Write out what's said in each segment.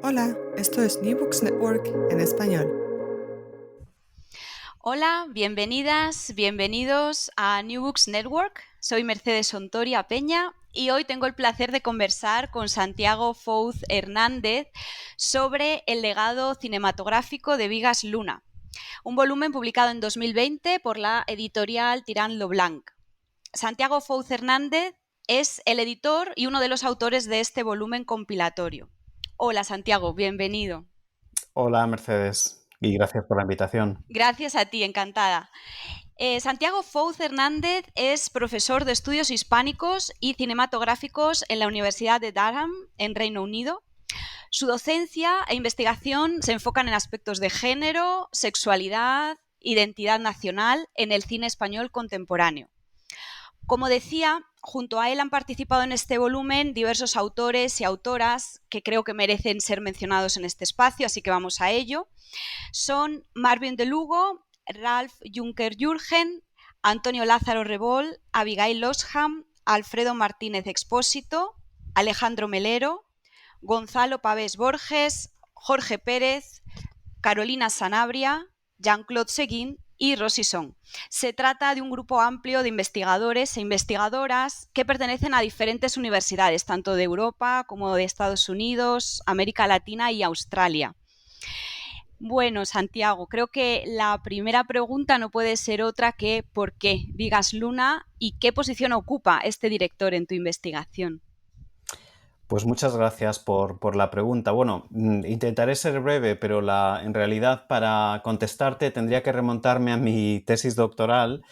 Hola, esto es New Books Network en español. Hola, bienvenidas, bienvenidos a New Books Network. Soy Mercedes Sontoria Peña y hoy tengo el placer de conversar con Santiago Fouz Hernández sobre el legado cinematográfico de Vigas Luna, un volumen publicado en 2020 por la editorial Tirant lo Blanc. Santiago Fouz Hernández es el editor y uno de los autores de este volumen compilatorio. Hola Santiago, bienvenido. Hola Mercedes y gracias por la invitación. Gracias a ti, encantada. Santiago Fouz Hernández es profesor de estudios hispánicos y cinematográficos en la Universidad de Durham, en Reino Unido. Su docencia e investigación se enfocan en aspectos de género, sexualidad, identidad nacional en el cine español contemporáneo. Como decía, junto a él han participado en este volumen diversos autores y autoras que creo que merecen ser mencionados en este espacio, así que vamos a ello. Son Marvin de Lugo, Ralph Juncker Jürgen, Antonio Lázaro Rebol, Abigail Losham, Alfredo Martínez Expósito, Alejandro Melero, Gonzalo Pavés Borges, Jorge Pérez, Carolina Sanabria, Jean-Claude Seguin y Rosy Song. Se trata de un grupo amplio de investigadores e investigadoras que pertenecen a diferentes universidades, tanto de Europa como de Estados Unidos, América Latina y Australia. Bueno, Santiago, creo que la primera pregunta no puede ser otra que ¿por qué Vigas Luna y qué posición ocupa este director en tu investigación? Pues muchas gracias por la pregunta. Bueno, intentaré ser breve, pero en realidad para contestarte tendría que remontarme a mi tesis doctoral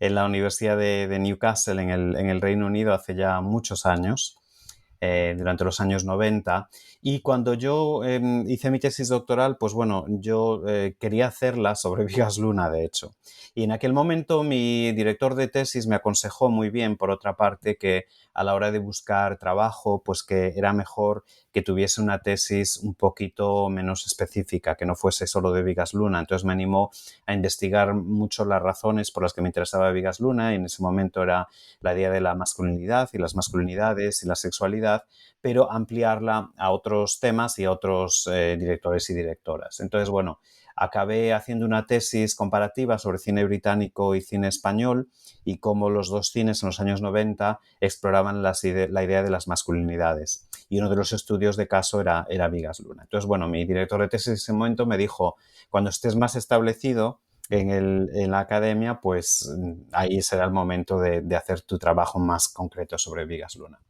en la Universidad de Newcastle, en el Reino Unido, hace ya muchos años. Durante los años 90. Y cuando yo hice mi tesis doctoral, pues bueno, yo quería hacerla sobre Vigas Luna, de hecho. Y en aquel momento mi director de tesis me aconsejó muy bien, por otra parte, que a la hora de buscar trabajo, pues que era mejor que tuviese una tesis un poquito menos específica, que no fuese solo de Vigas Luna. Entonces me animó a investigar mucho las razones por las que me interesaba Vigas Luna, y en ese momento era la idea de la masculinidad y las masculinidades y la sexualidad, pero ampliarla a otros temas y a otros directores y directoras. Entonces, bueno, acabé haciendo una tesis comparativa sobre cine británico y cine español y cómo los dos cines en los años 90 exploraban la idea de las masculinidades. Y uno de los estudios de caso era Vigas Luna. Entonces, bueno, mi director de tesis en ese momento me dijo, cuando estés más establecido en la academia, pues ahí será el momento de hacer tu trabajo más concreto sobre Vigas Luna.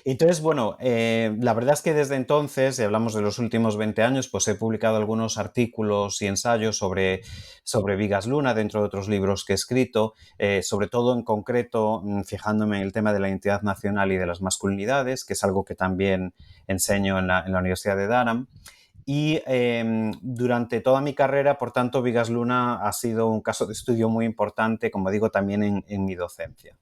Entonces, bueno, la verdad es que desde entonces, si hablamos de los últimos 20 años, pues he publicado algunos artículos y ensayos sobre Vigas Luna dentro de otros libros que he escrito, sobre todo en concreto fijándome en el tema de la identidad nacional y de las masculinidades, que es algo que también enseño en la Universidad de Durham. Y durante toda mi carrera, por tanto, Vigas Luna ha sido un caso de estudio muy importante, como digo, también en mi docencia.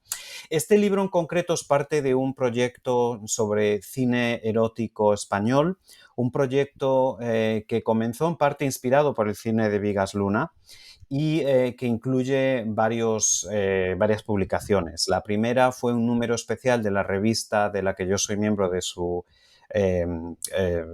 Este libro en concreto es parte de un proyecto sobre cine erótico español, un proyecto que comenzó en parte inspirado por el cine de Vigas Luna y que incluye varias publicaciones. La primera fue un número especial de la revista de la que yo soy miembro de su eh, eh,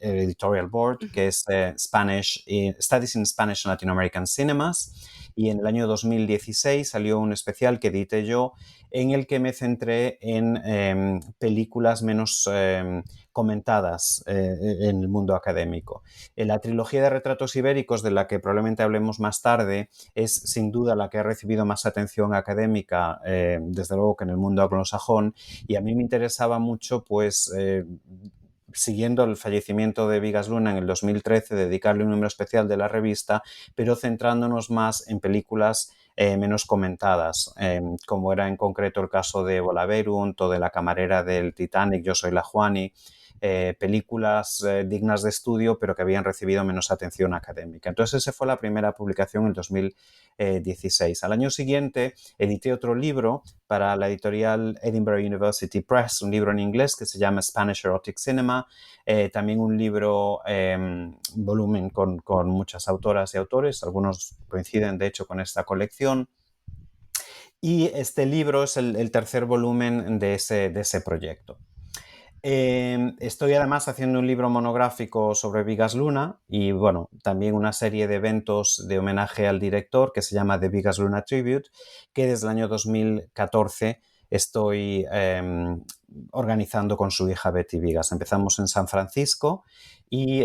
editorial board, que es Studies in Spanish and Latin American Cinemas, y en el año 2016 salió un especial que edité yo en el que me centré en películas menos comentadas en el mundo académico. La trilogía de retratos ibéricos, de la que probablemente hablemos más tarde, es sin duda la que ha recibido más atención académica, desde luego que en el mundo anglosajón, y a mí me interesaba mucho, pues, siguiendo el fallecimiento de Vigas Luna en el 2013, dedicarle un número especial de la revista, pero centrándonos más en películas menos comentadas, como era en concreto el caso de Bolaverunt o de La camarera del Titanic, Yo soy la Juani, películas dignas de estudio, pero que habían recibido menos atención académica. Entonces, esa fue la primera publicación en el 2016. Al año siguiente, edité otro libro para la editorial Edinburgh University Press, un libro en inglés que se llama Spanish Erotic Cinema, también un libro, volumen con muchas autoras y autores, algunos coinciden de hecho con esta colección, y este libro es el tercer volumen de ese proyecto. Estoy además haciendo un libro monográfico sobre Bigas Luna y, bueno, también una serie de eventos de homenaje al director que se llama The Bigas Luna Tribute, que desde el año 2014 estoy organizando con su hija Betty Bigas. Empezamos en San Francisco y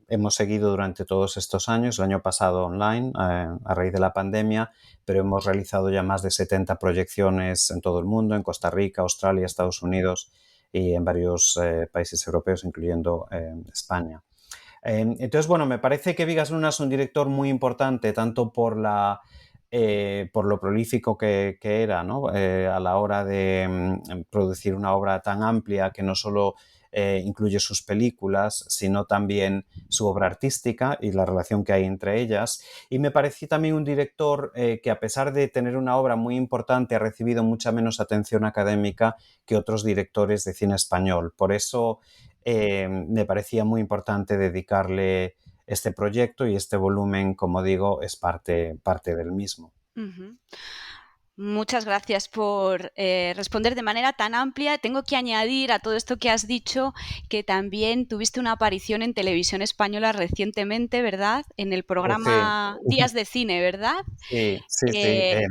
hemos seguido durante todos estos años, el año pasado online, a raíz de la pandemia, pero hemos realizado ya más de 70 proyecciones en todo el mundo, en Costa Rica, Australia, Estados Unidos y en varios países europeos, incluyendo España. Entonces, bueno, me parece que Bigas Luna es un director muy importante, tanto por por lo prolífico que era, ¿no? A la hora de producir una obra tan amplia que no solo incluye sus películas, sino también su obra artística y la relación que hay entre ellas. Y me pareció también un director que, a pesar de tener una obra muy importante, ha recibido mucha menos atención académica que otros directores de cine español. Por eso me parecía muy importante dedicarle este proyecto y este volumen, como digo, es parte del mismo. Ujú. Muchas gracias por responder de manera tan amplia. Tengo que añadir a todo esto que has dicho que también tuviste una aparición en televisión española recientemente, ¿verdad? En el Sí, programa Días de Cine, ¿verdad? sí, Eh,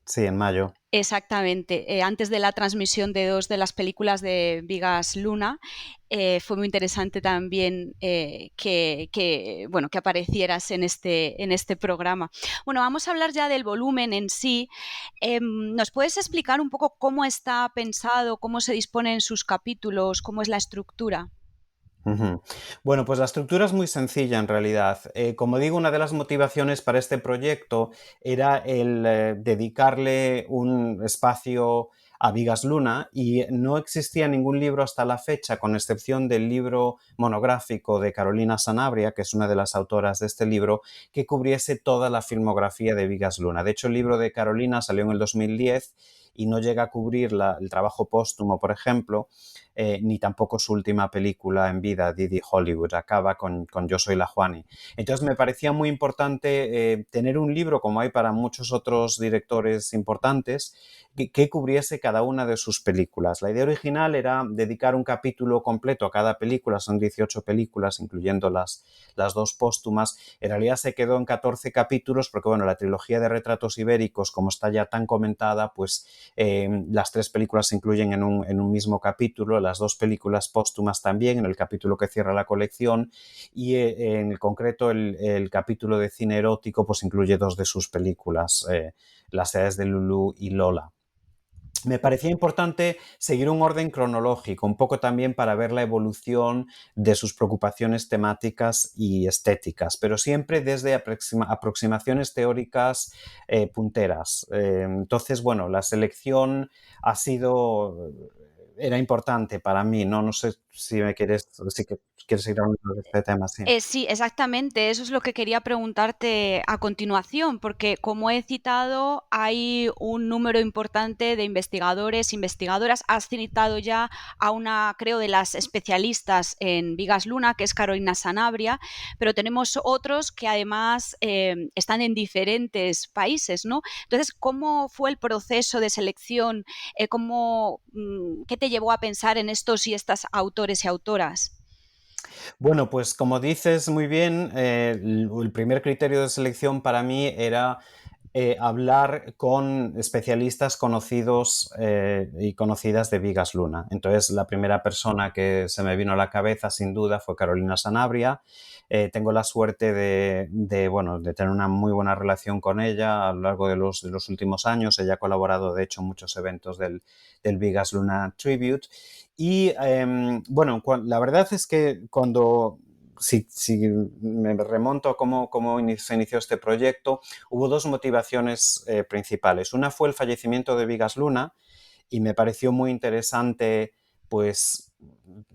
sí, en mayo. Exactamente. Antes de la transmisión de dos de las películas de Bigas Luna, fue muy interesante también bueno, que aparecieras en este programa. Bueno, vamos a hablar ya del volumen en sí. ¿Nos puedes explicar un poco cómo está pensado, cómo se disponen sus capítulos, cómo es la estructura? Ujú. Bueno, pues la estructura es muy sencilla en realidad. Como digo, una de las motivaciones para este proyecto era el dedicarle un espacio a Bigas Luna y no existía ningún libro hasta la fecha, con excepción del libro monográfico de Carolina Sanabria, que es una de las autoras de este libro, que cubriese toda la filmografía de Bigas Luna. De hecho, el libro de Carolina salió en el 2010 y no llega a cubrir el trabajo póstumo, por ejemplo, ni tampoco su última película en vida, Didi Hollywood, acaba con Yo soy la Juani. Entonces me parecía muy importante tener un libro, como hay para muchos otros directores importantes, que cubriese cada una de sus películas. La idea original era dedicar un capítulo completo a cada película, son 18 películas, incluyendo las dos póstumas. En realidad se quedó en 14 capítulos porque, bueno, la trilogía de Retratos Ibéricos, como está ya tan comentada, pues las tres películas se incluyen en un mismo capítulo, las dos películas póstumas también, en el capítulo que cierra la colección, y en concreto el capítulo de cine erótico pues incluye dos de sus películas, Las edades de Lulú y Lola. Me parecía importante seguir un orden cronológico, un poco también para ver la evolución de sus preocupaciones temáticas y estéticas, pero siempre desde aproximaciones teóricas punteras. Entonces, bueno, la selección era importante para mí, ¿no? No sé si quieres seguir hablando de este tema, sí. Sí, exactamente. Eso es lo que quería preguntarte a continuación, porque como he citado, hay un número importante de investigadores, investigadoras. Has citado ya a una, creo, de las especialistas en Bigas Luna, que es Carolina Sanabria, pero tenemos otros que además están en diferentes países, ¿no? Entonces, ¿cómo fue el proceso de selección? ¿Qué te llevó a pensar en estos y estas autores y autoras? Bueno, pues como dices muy bien, el primer criterio de selección para mí era hablar con especialistas conocidos y conocidas de Bigas Luna. Entonces, la primera persona que se me vino a la cabeza, sin duda, fue Carolina Sanabria. Tengo la suerte bueno, de tener una muy buena relación con ella a lo largo de los últimos años. Ella ha colaborado, de hecho, en muchos eventos del Bigas Luna Tribute. Y bueno, la verdad es que si me remonto a cómo se inició este proyecto, hubo dos motivaciones principales. Una fue el fallecimiento de Bigas Luna y me pareció muy interesante pues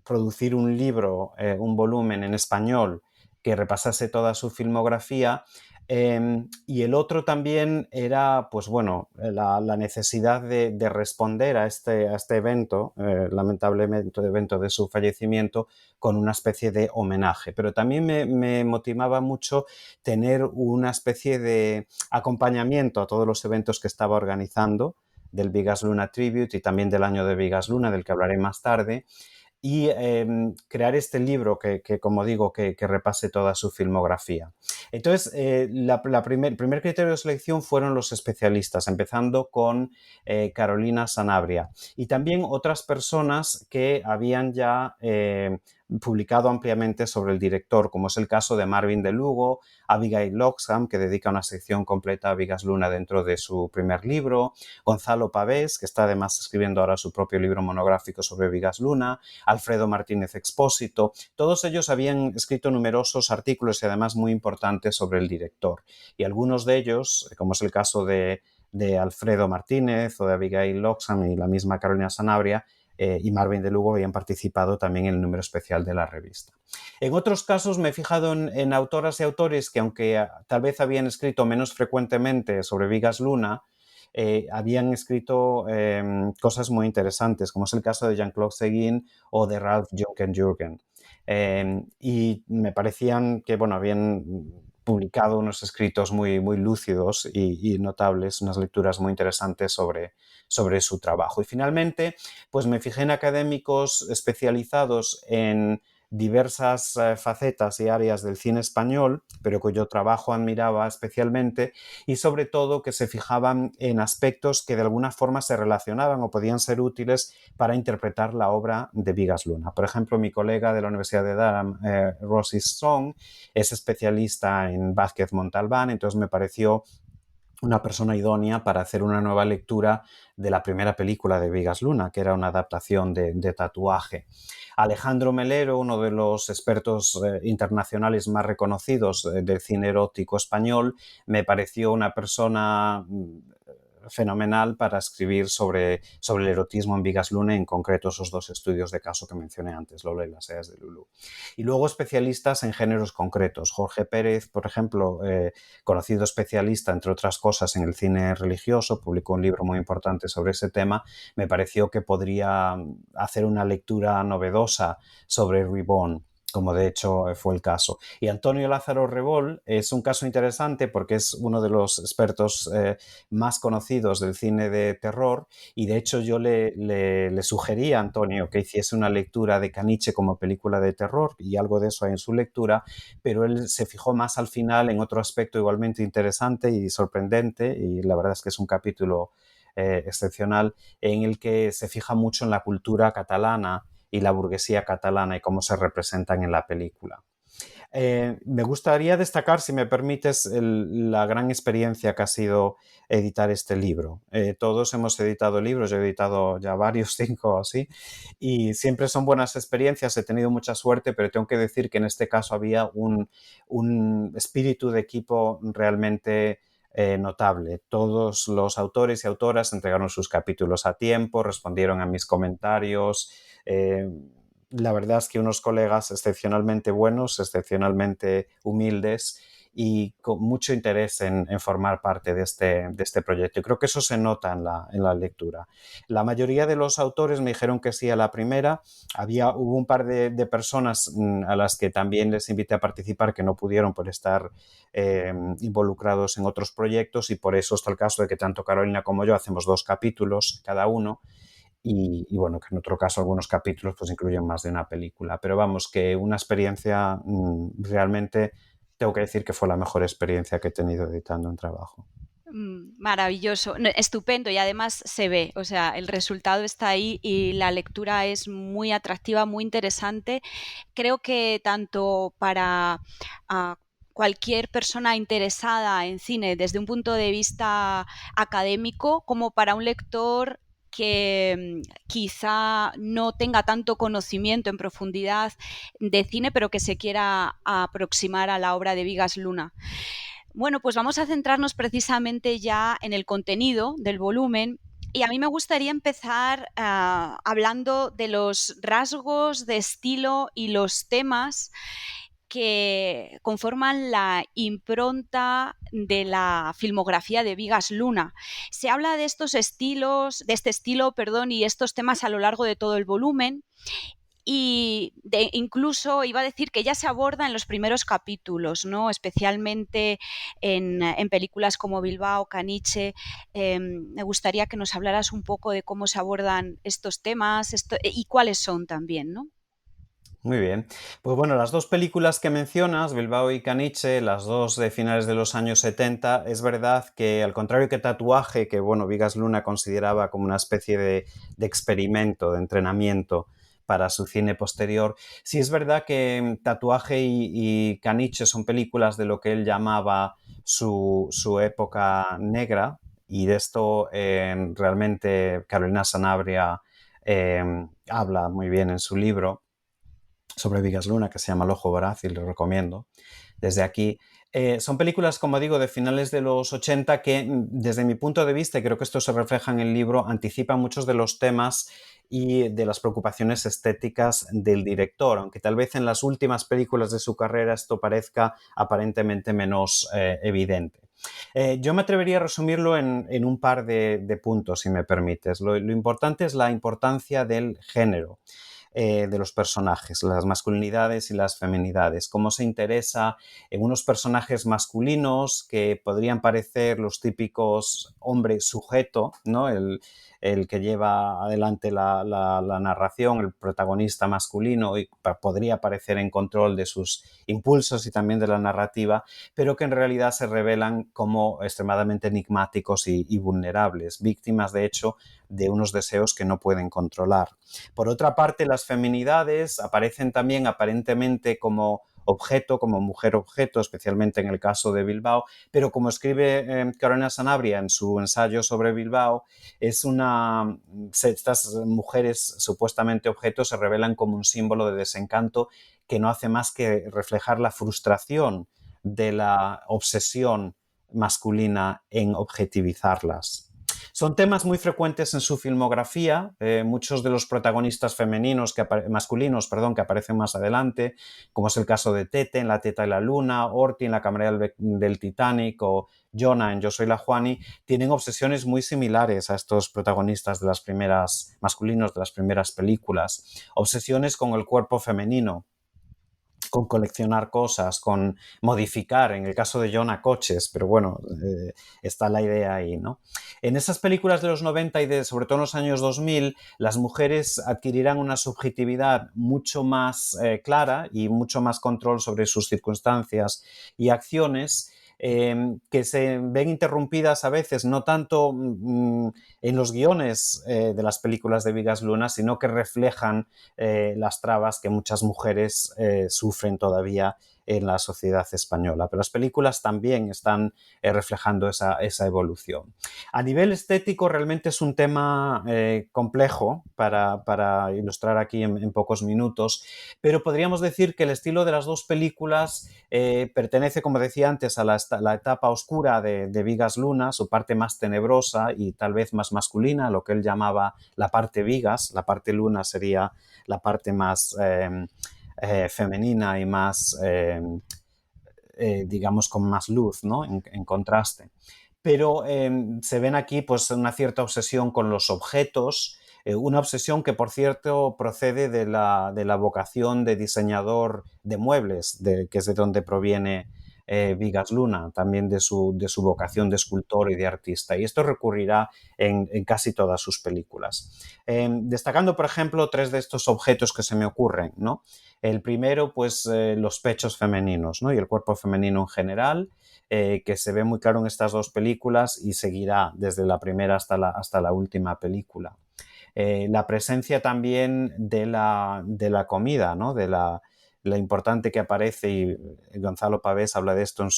producir un libro, un volumen en español que repasase toda su filmografía. Y el otro también era, pues bueno, la necesidad de responder a este evento, lamentablemente evento de su fallecimiento, con una especie de homenaje. Pero también me motivaba mucho tener una especie de acompañamiento a todos los eventos que estaba organizando del Bigas Luna Tribute y también del año de Bigas Luna, del que hablaré más tarde. y crear este libro que como digo, que repase toda su filmografía. Entonces, el primer criterio de selección fueron los especialistas, empezando con Carolina Sanabria y también otras personas que habían ya publicado ampliamente sobre el director, como es el caso de Marvin de Lugo, Abigail Loxham, que dedica una sección completa a Bigas Luna dentro de su primer libro, Gonzalo Pavés, que está además escribiendo ahora su propio libro monográfico sobre Bigas Luna, Alfredo Martínez Expósito. Todos ellos habían escrito numerosos artículos y además muy importantes sobre el director. Y algunos de ellos, como es el caso de Alfredo Martínez o de Abigail Loxham y la misma Carolina Sanabria, y Marvin de Lugo habían participado también en el número especial de la revista. En otros casos me he fijado en autoras y autores que, aunque tal vez habían escrito menos frecuentemente sobre Bigas Luna, habían escrito cosas muy interesantes, como es el caso de Jean-Claude Seguin o de Ralph Junken-Jürgen. Y me parecían que, bueno, habían publicado unos escritos muy, muy lúcidos y notables, unas lecturas muy interesantes sobre su trabajo. Y finalmente, pues me fijé en académicos especializados en diversas facetas y áreas del cine español, pero cuyo trabajo admiraba especialmente, y sobre todo que se fijaban en aspectos que de alguna forma se relacionaban o podían ser útiles para interpretar la obra de Bigas Luna. Por ejemplo, mi colega de la Universidad de Durham, Rosy Song, es especialista en Vázquez Montalbán, entonces me pareció una persona idónea para hacer una nueva lectura de la primera película de Bigas Luna, que era una adaptación de Tatuaje. Alejandro Melero, uno de los expertos internacionales más reconocidos del cine erótico español, me pareció una persona fenomenal para escribir sobre el erotismo en Bigas Luna, en concreto esos dos estudios de caso que mencioné antes, Lola y las Eas de Lulú. Y luego especialistas en géneros concretos. Jorge Pérez, por ejemplo, conocido especialista, entre otras cosas, en el cine religioso, publicó un libro muy importante sobre ese tema. Me pareció que podría hacer una lectura novedosa sobre Reborn, como de hecho fue el caso. Y Antonio Lázaro Rebol es un caso interesante porque es uno de los expertos más conocidos del cine de terror, y de hecho yo le sugerí a Antonio que hiciese una lectura de Caniche como película de terror, y algo de eso hay en su lectura, pero él se fijó más al final en otro aspecto igualmente interesante y sorprendente, y la verdad es que es un capítulo excepcional, en el que se fija mucho en la cultura catalana y la burguesía catalana y cómo se representan en la película. Me gustaría destacar, si me permites, la gran experiencia que ha sido editar este libro. Todos hemos editado libros, yo he editado ya varios, 5 o así, y siempre son buenas experiencias, he tenido mucha suerte, pero tengo que decir que en este caso había un espíritu de equipo realmente notable. Todos los autores y autoras entregaron sus capítulos a tiempo, respondieron a mis comentarios. La verdad es que unos colegas excepcionalmente buenos, excepcionalmente humildes y con mucho interés en formar parte de este proyecto. Y creo que eso se nota en la lectura. La mayoría de los autores me dijeron que sí a la primera. Hubo un par de personas a las que también les invité a participar que no pudieron por estar involucrados en otros proyectos, y por eso está el caso de que tanto Carolina como yo hacemos 2 capítulos cada uno. Y bueno, que en otro caso algunos capítulos pues incluyen más de una película. Pero vamos, que una experiencia realmente, tengo que decir que fue la mejor experiencia que he tenido editando un trabajo. Maravilloso, estupendo, y además se ve, o sea, el resultado está ahí y la lectura es muy atractiva, muy interesante. Creo que tanto para cualquier persona interesada en cine desde un punto de vista académico, como para un lector que quizá no tenga tanto conocimiento en profundidad de cine, pero que se quiera aproximar a la obra de Bigas Luna. Bueno, pues vamos a centrarnos precisamente ya en el contenido del volumen, y a mí me gustaría empezar hablando de los rasgos de estilo y los temas que conforman la impronta de la filmografía de Bigas Luna. Se habla de estos estilos, de este estilo, perdón, y estos temas a lo largo de todo el volumen. Y incluso iba a decir que ya se aborda en los primeros capítulos, ¿no? Especialmente en películas como Bilbao, Caniche. Me gustaría que nos hablaras un poco de cómo se abordan estos temas y cuáles son también, ¿no? Muy bien. Pues bueno, las dos películas que mencionas, Bilbao y Caniche, las dos de finales de los años 70, es verdad que al contrario que Tatuaje, que bueno, Vigas Luna consideraba como una especie de experimento, de entrenamiento para su cine posterior, sí es verdad que Tatuaje y Caniche son películas de lo que él llamaba su época negra, y de esto realmente Carolina Sanabria habla muy bien en su libro sobre Vigas Luna, que se llama El ojo voraz, y lo recomiendo desde aquí. Son películas, como digo, de finales de los 80 que, desde mi punto de vista, y creo que esto se refleja en el libro, anticipan muchos de los temas y de las preocupaciones estéticas del director, aunque tal vez en las últimas películas de su carrera esto parezca aparentemente menos evidente. Yo me atrevería a resumirlo en un par de puntos, si me permites. Lo importante es la importancia del género de los personajes, las masculinidades y las feminidades, cómo se interesa en unos personajes masculinos que podrían parecer los típicos hombre sujeto, ¿no? El que lleva adelante la narración, el protagonista masculino, y podría parecer en control de sus impulsos y también de la narrativa, pero que en realidad se revelan como extremadamente enigmáticos y vulnerables, víctimas de hecho de unos deseos que no pueden controlar. Por otra parte, las feminidades aparecen también aparentemente como objeto, como mujer objeto, especialmente en el caso de Bilbao, pero como escribe Carolina Sanabria en su ensayo sobre Bilbao, estas mujeres supuestamente objetos se revelan como un símbolo de desencanto que no hace más que reflejar la frustración de la obsesión masculina en objetivizarlas. Son temas muy frecuentes en su filmografía, muchos de los protagonistas masculinos que aparecen más adelante, como es el caso de Tete en La teta y la luna, Orti en La camarera del Titanic o Jonah en Yo soy la Juani, tienen obsesiones muy similares a estos protagonistas de las primeras, masculinos de las primeras películas, obsesiones con el cuerpo femenino, con coleccionar cosas, con modificar, en el caso de Jonah, coches, pero bueno, está la idea ahí, ¿no? En esas películas de los 90 y sobre todo en los años 2000, las mujeres adquirirán una subjetividad mucho más clara y mucho más control sobre sus circunstancias y acciones, que se ven interrumpidas a veces no tanto en los guiones de las películas de Vigas Luna, sino que reflejan las trabas que muchas mujeres sufren todavía en la sociedad española. Pero las películas también están reflejando esa evolución. A nivel estético, realmente es un tema complejo para ilustrar aquí en pocos minutos, pero podríamos decir que el estilo de las dos películas pertenece, como decía antes, a la etapa oscura de Vigas Luna, su parte más tenebrosa y tal vez más masculina, lo que él llamaba la parte Vigas. La parte Luna sería la parte más femenina y más, digamos, con más luz, ¿no? En contraste. Pero se ven aquí pues una cierta obsesión con los objetos, una obsesión que, por cierto, procede de la vocación de diseñador de muebles, que es de donde proviene Vigas Luna, también de su vocación de escultor y de artista. Y esto recurrirá en casi todas sus películas. Destacando, por ejemplo, tres de estos objetos que se me ocurren, ¿no? El primero, pues los pechos femeninos, ¿no? Y el cuerpo femenino en general, que se ve muy claro en estas dos películas y seguirá desde la primera hasta la última película. La presencia también de la comida, ¿no? De la importante que aparece, y Gonzalo Pavés habla de esto en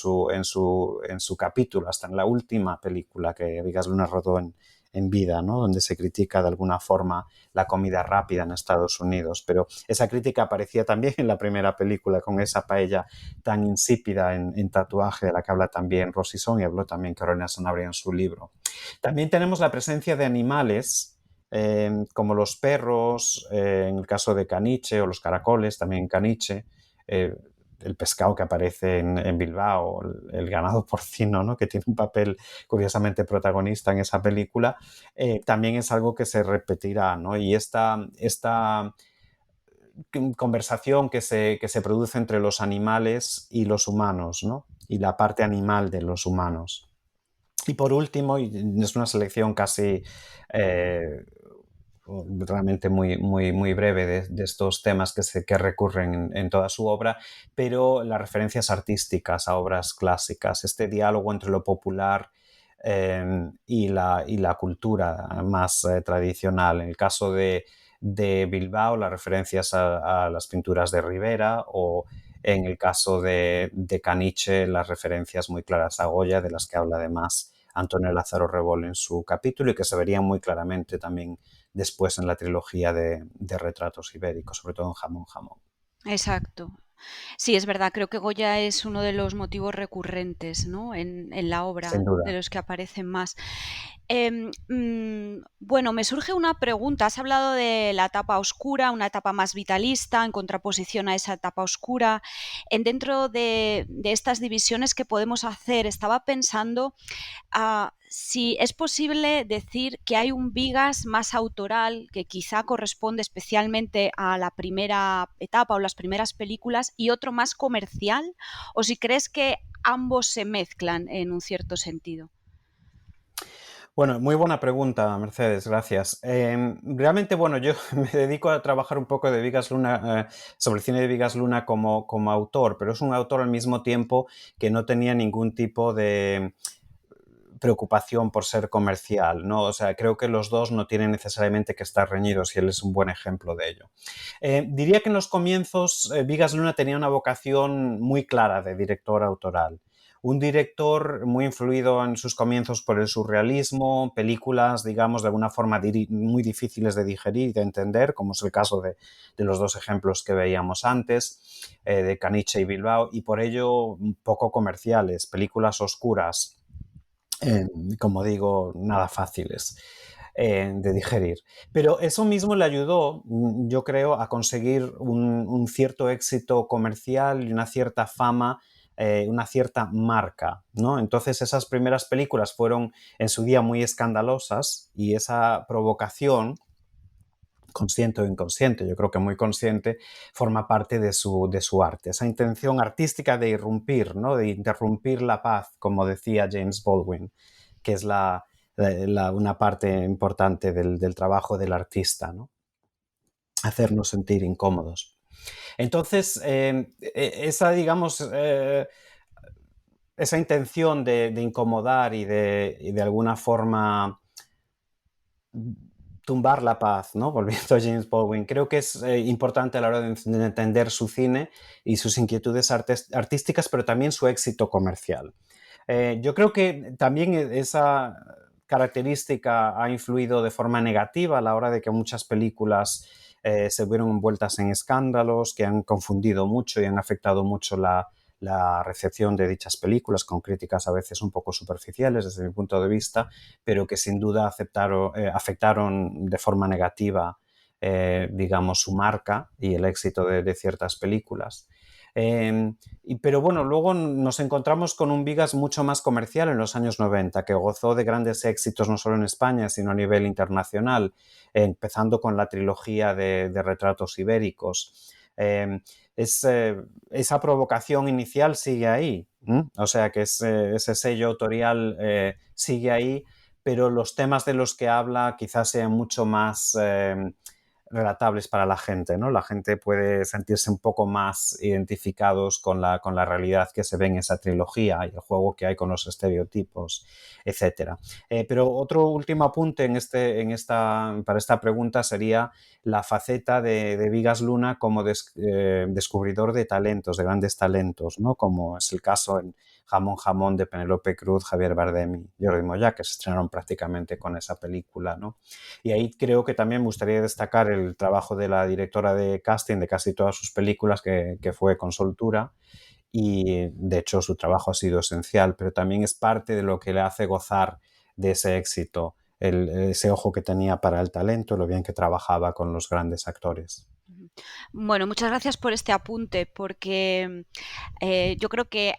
su capítulo, hasta en la última película que Vigas Luna rodó en vida, ¿no? Donde se critica de alguna forma la comida rápida en Estados Unidos, pero esa crítica aparecía también en la primera película con esa paella tan insípida en Tatuaje, de la que habla también Rosy Son y habló también Carolina Sanabria en su libro. También tenemos la presencia de animales como los perros, en el caso de Caniche, o los caracoles, también en Caniche, el pescado que aparece en Bilbao, el ganado porcino, ¿no? Que tiene un papel curiosamente protagonista en esa película, también es algo que se repetirá, ¿no? Y esta conversación que se produce entre los animales y los humanos, ¿no? Y la parte animal de los humanos. Y por último, y es una selección casi realmente muy breve de estos temas que recurren en toda su obra, pero las referencias artísticas a obras clásicas, este diálogo entre lo popular y la cultura más tradicional. En el caso de Bilbao, las referencias a las pinturas de Rivera, o en el caso de Caniche, las referencias muy claras a Goya, de las que habla además Antonio Lázaro Rebol en su capítulo, y que se verían muy claramente también después en la trilogía de retratos ibéricos, sobre todo en Jamón Jamón. Exacto. Sí, es verdad, creo que Goya es uno de los motivos recurrentes, ¿no? en la obra, Sin duda. de los que aparecen más. Bueno, me surge una pregunta. Has hablado de la etapa oscura, una etapa más vitalista, en contraposición a esa etapa oscura. Dentro de estas divisiones que podemos hacer, estaba pensando si es posible decir que hay un Vigas más autoral, que quizá corresponde especialmente a la primera etapa o las primeras películas, y otro más comercial, o si crees que ambos se mezclan en un cierto sentido. Bueno, muy buena pregunta, Mercedes, gracias. Realmente, bueno, yo me dedico a trabajar un poco de Vigas Luna, sobre el cine de Vigas Luna como autor, pero es un autor al mismo tiempo que no tenía ningún tipo de preocupación por ser comercial, ¿no? O sea, creo que los dos no tienen necesariamente que estar reñidos, y él es un buen ejemplo de ello. Diría que en los comienzos Vigas Luna tenía una vocación muy clara de director autoral. Un director muy influido en sus comienzos por el surrealismo, películas, digamos, de alguna forma muy difíciles de digerir y de entender, como es el caso de los dos ejemplos que veíamos antes, de Caniche y Bilbao, y por ello poco comerciales, películas oscuras, como digo, nada fáciles de digerir. Pero eso mismo le ayudó, yo creo, a conseguir un cierto éxito comercial y una cierta fama, una cierta marca, ¿no? Entonces esas primeras películas fueron en su día muy escandalosas, y esa provocación, consciente o inconsciente, yo creo que muy consciente, forma parte de su arte. Esa intención artística de irrumpir, ¿no? De interrumpir la paz, como decía James Baldwin, que es una parte importante del trabajo del artista, ¿no? Hacernos sentir incómodos. Entonces, esa, digamos, esa intención de incomodar y de alguna forma tumbar la paz, ¿no? Volviendo a James Baldwin, creo que es importante a la hora de entender su cine y sus inquietudes artísticas, pero también su éxito comercial. Yo creo que también esa característica ha influido de forma negativa a la hora de que muchas películas se vieron envueltas en escándalos que han confundido mucho y han afectado mucho la recepción de dichas películas, con críticas a veces un poco superficiales desde mi punto de vista, pero que sin duda afectaron de forma negativa, digamos, su marca y el éxito de ciertas películas. Pero bueno, luego nos encontramos con un Vigas mucho más comercial en los años 90, que gozó de grandes éxitos no solo en España, sino a nivel internacional, empezando con la trilogía de retratos ibéricos. Esa provocación inicial sigue ahí, o sea que ese sello autorial sigue ahí, pero los temas de los que habla quizás sean mucho más relatables para la gente, ¿no? La gente puede sentirse un poco más identificados con la realidad que se ve en esa trilogía y el juego que hay con los estereotipos, etcétera. Pero otro último apunte para esta pregunta sería la faceta de Vigas Luna como descubridor de talentos, de grandes talentos, ¿no? Como es el caso en Jamón Jamón de Penélope Cruz, Javier Bardem y Jordi Moya, que se estrenaron prácticamente con esa película, ¿no? Y ahí creo que también me gustaría destacar el trabajo de la directora de casting de casi todas sus películas, que fue Consoltura, y de hecho su trabajo ha sido esencial, pero también es parte de lo que le hace gozar de ese éxito, ese ojo que tenía para el talento, lo bien que trabajaba con los grandes actores. Bueno, muchas gracias por este apunte, porque yo creo que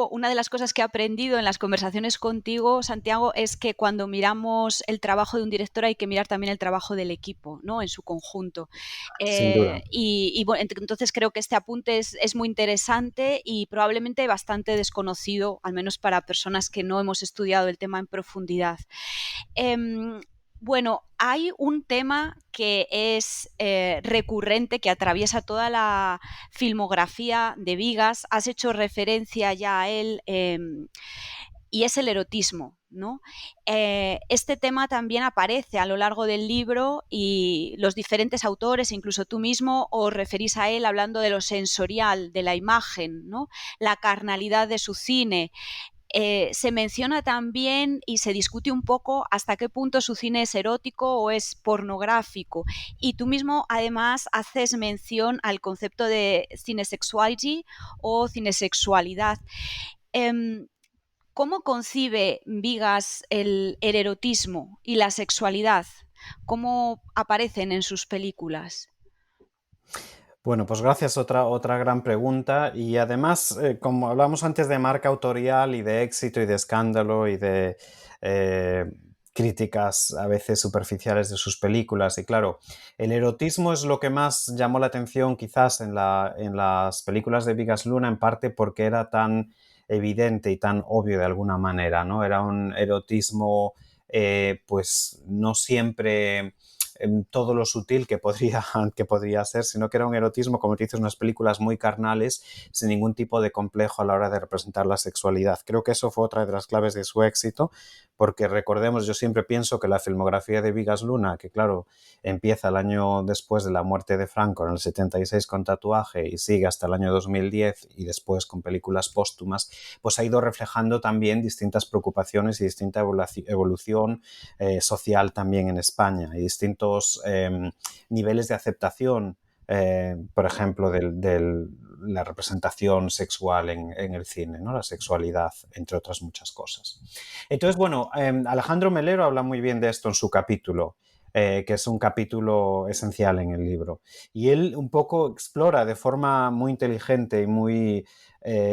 una de las cosas que he aprendido en las conversaciones contigo, Santiago, es que cuando miramos el trabajo de un director hay que mirar también el trabajo del equipo, ¿no? En su conjunto. Sin duda. Bueno, entonces creo que este apunte es muy interesante y probablemente bastante desconocido, al menos para personas que no hemos estudiado el tema en profundidad. Bueno, hay un tema que es recurrente, que atraviesa toda la filmografía de Vigas. Has hecho referencia ya a él, y es el erotismo, ¿no? Este tema también aparece a lo largo del libro y los diferentes autores, incluso tú mismo, os referís a él hablando de lo sensorial, de la imagen, ¿no? La carnalidad de su cine. Se menciona también y se discute un poco hasta qué punto su cine es erótico o es pornográfico. Y tú mismo, además, haces mención al concepto de cinesexuality o cinesexualidad. Eh, ¿Cómo concibe Vigas el erotismo y la sexualidad? ¿Cómo aparecen en sus películas? Bueno, pues gracias, otra gran pregunta. Y además, como hablamos antes de marca autorial y de éxito y de escándalo y de eh, críticas a veces superficiales de sus películas, y claro, el erotismo es lo que más llamó la atención quizás en las películas de Bigas Luna, en parte porque era tan evidente y tan obvio de alguna manera, ¿no? Era un erotismo pues no siempre en todo lo sutil que podría ser, sino que era un erotismo, como te dices, unas películas muy carnales, sin ningún tipo de complejo a la hora de representar la sexualidad. Creo que eso fue otra de las claves de su éxito, porque recordemos, yo siempre pienso que la filmografía de Bigas Luna, que claro, empieza el año después de la muerte de Franco, en el 76 con Tatuaje, y sigue hasta el año 2010, y después con películas póstumas, pues ha ido reflejando también distintas preocupaciones y distinta evolución social también en España, y distintos niveles de aceptación, por ejemplo, de la representación sexual en el cine, ¿no? La sexualidad, entre otras muchas cosas. Entonces, bueno, Alejandro Melero habla muy bien de esto en su capítulo, que es un capítulo esencial en el libro. Y él un poco explora de forma muy inteligente y muy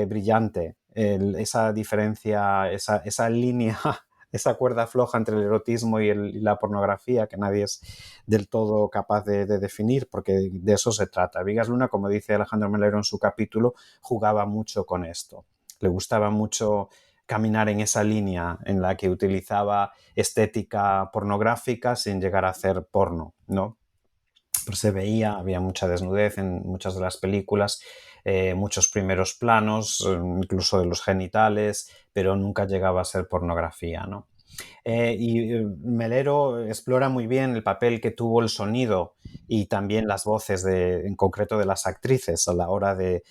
brillante esa diferencia, esa línea, esa cuerda floja entre el erotismo y la pornografía que nadie es del todo capaz de definir, porque de eso se trata. Vigas Luna, como dice Alejandro Melero en su capítulo, jugaba mucho con esto. Le gustaba mucho caminar en esa línea en la que utilizaba estética pornográfica sin llegar a hacer porno, ¿no? Pero se veía, había mucha desnudez en muchas de las películas, muchos primeros planos, incluso de los genitales, pero nunca llegaba a ser pornografía, ¿no? Melero explora muy bien el papel que tuvo el sonido y también las voces, en concreto de las actrices, a la hora de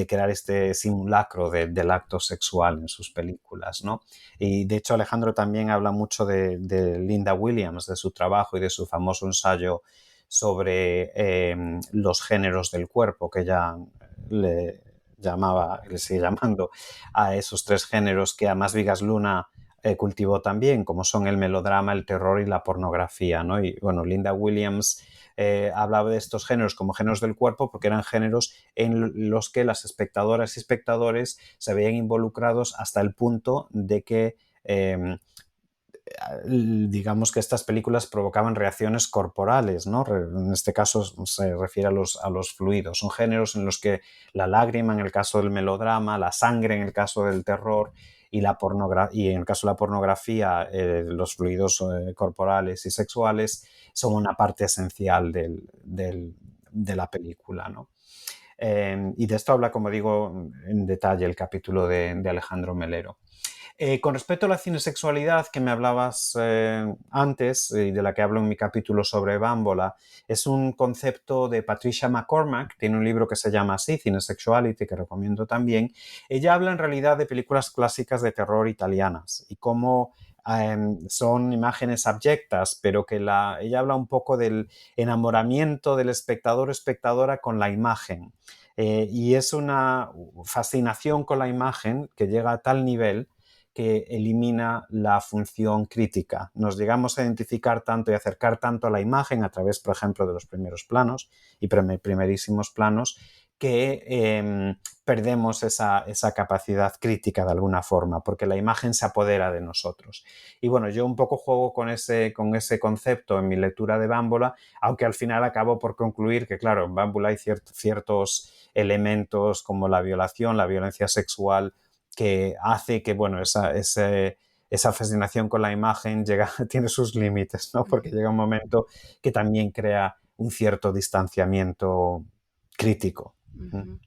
crear este simulacro del acto sexual en sus películas, ¿no? Y de hecho Alejandro también habla mucho de Linda Williams, de su trabajo y de su famoso ensayo sobre los géneros del cuerpo, que ella le sigue llamando a esos tres géneros que además Vigas Luna cultivó también, como son el melodrama, el terror y la pornografía, ¿no? Y bueno, Linda Williams hablaba de estos géneros como géneros del cuerpo porque eran géneros en los que las espectadoras y espectadores se veían involucrados hasta el punto de que digamos que estas películas provocaban reacciones corporales, ¿no? En este caso se refiere a los fluidos. Son géneros en los que la lágrima, en el caso del melodrama, la sangre, en el caso del terror, y en el caso de la pornografía, los fluidos corporales y sexuales son una parte esencial de la película, ¿no? Y de esto habla, como digo, en detalle el capítulo de Alejandro Melero. Con respecto a la cinesexualidad que me hablabas antes y de la que hablo en mi capítulo sobre Bambola, es un concepto de Patricia McCormack, tiene un libro que se llama así, Cinesexuality, que recomiendo también. Ella habla en realidad de películas clásicas de terror italianas y cómo son imágenes abyectas, pero que ella habla un poco del enamoramiento del espectador o espectadora con la imagen. Y es una fascinación con la imagen que llega a tal nivel que elimina la función crítica. Nos llegamos a identificar tanto y acercar tanto a la imagen a través, por ejemplo, de los primeros planos y primerísimos planos, que perdemos esa capacidad crítica de alguna forma, porque la imagen se apodera de nosotros. Y bueno, yo un poco juego con ese concepto en mi lectura de Bambola, aunque al final acabo por concluir que, claro, en Bambola hay ciertos elementos como la violación, la violencia sexual, que hace que, bueno, esa fascinación con la imagen tiene sus límites, ¿no? Porque llega un momento que también crea un cierto distanciamiento crítico. Ujú.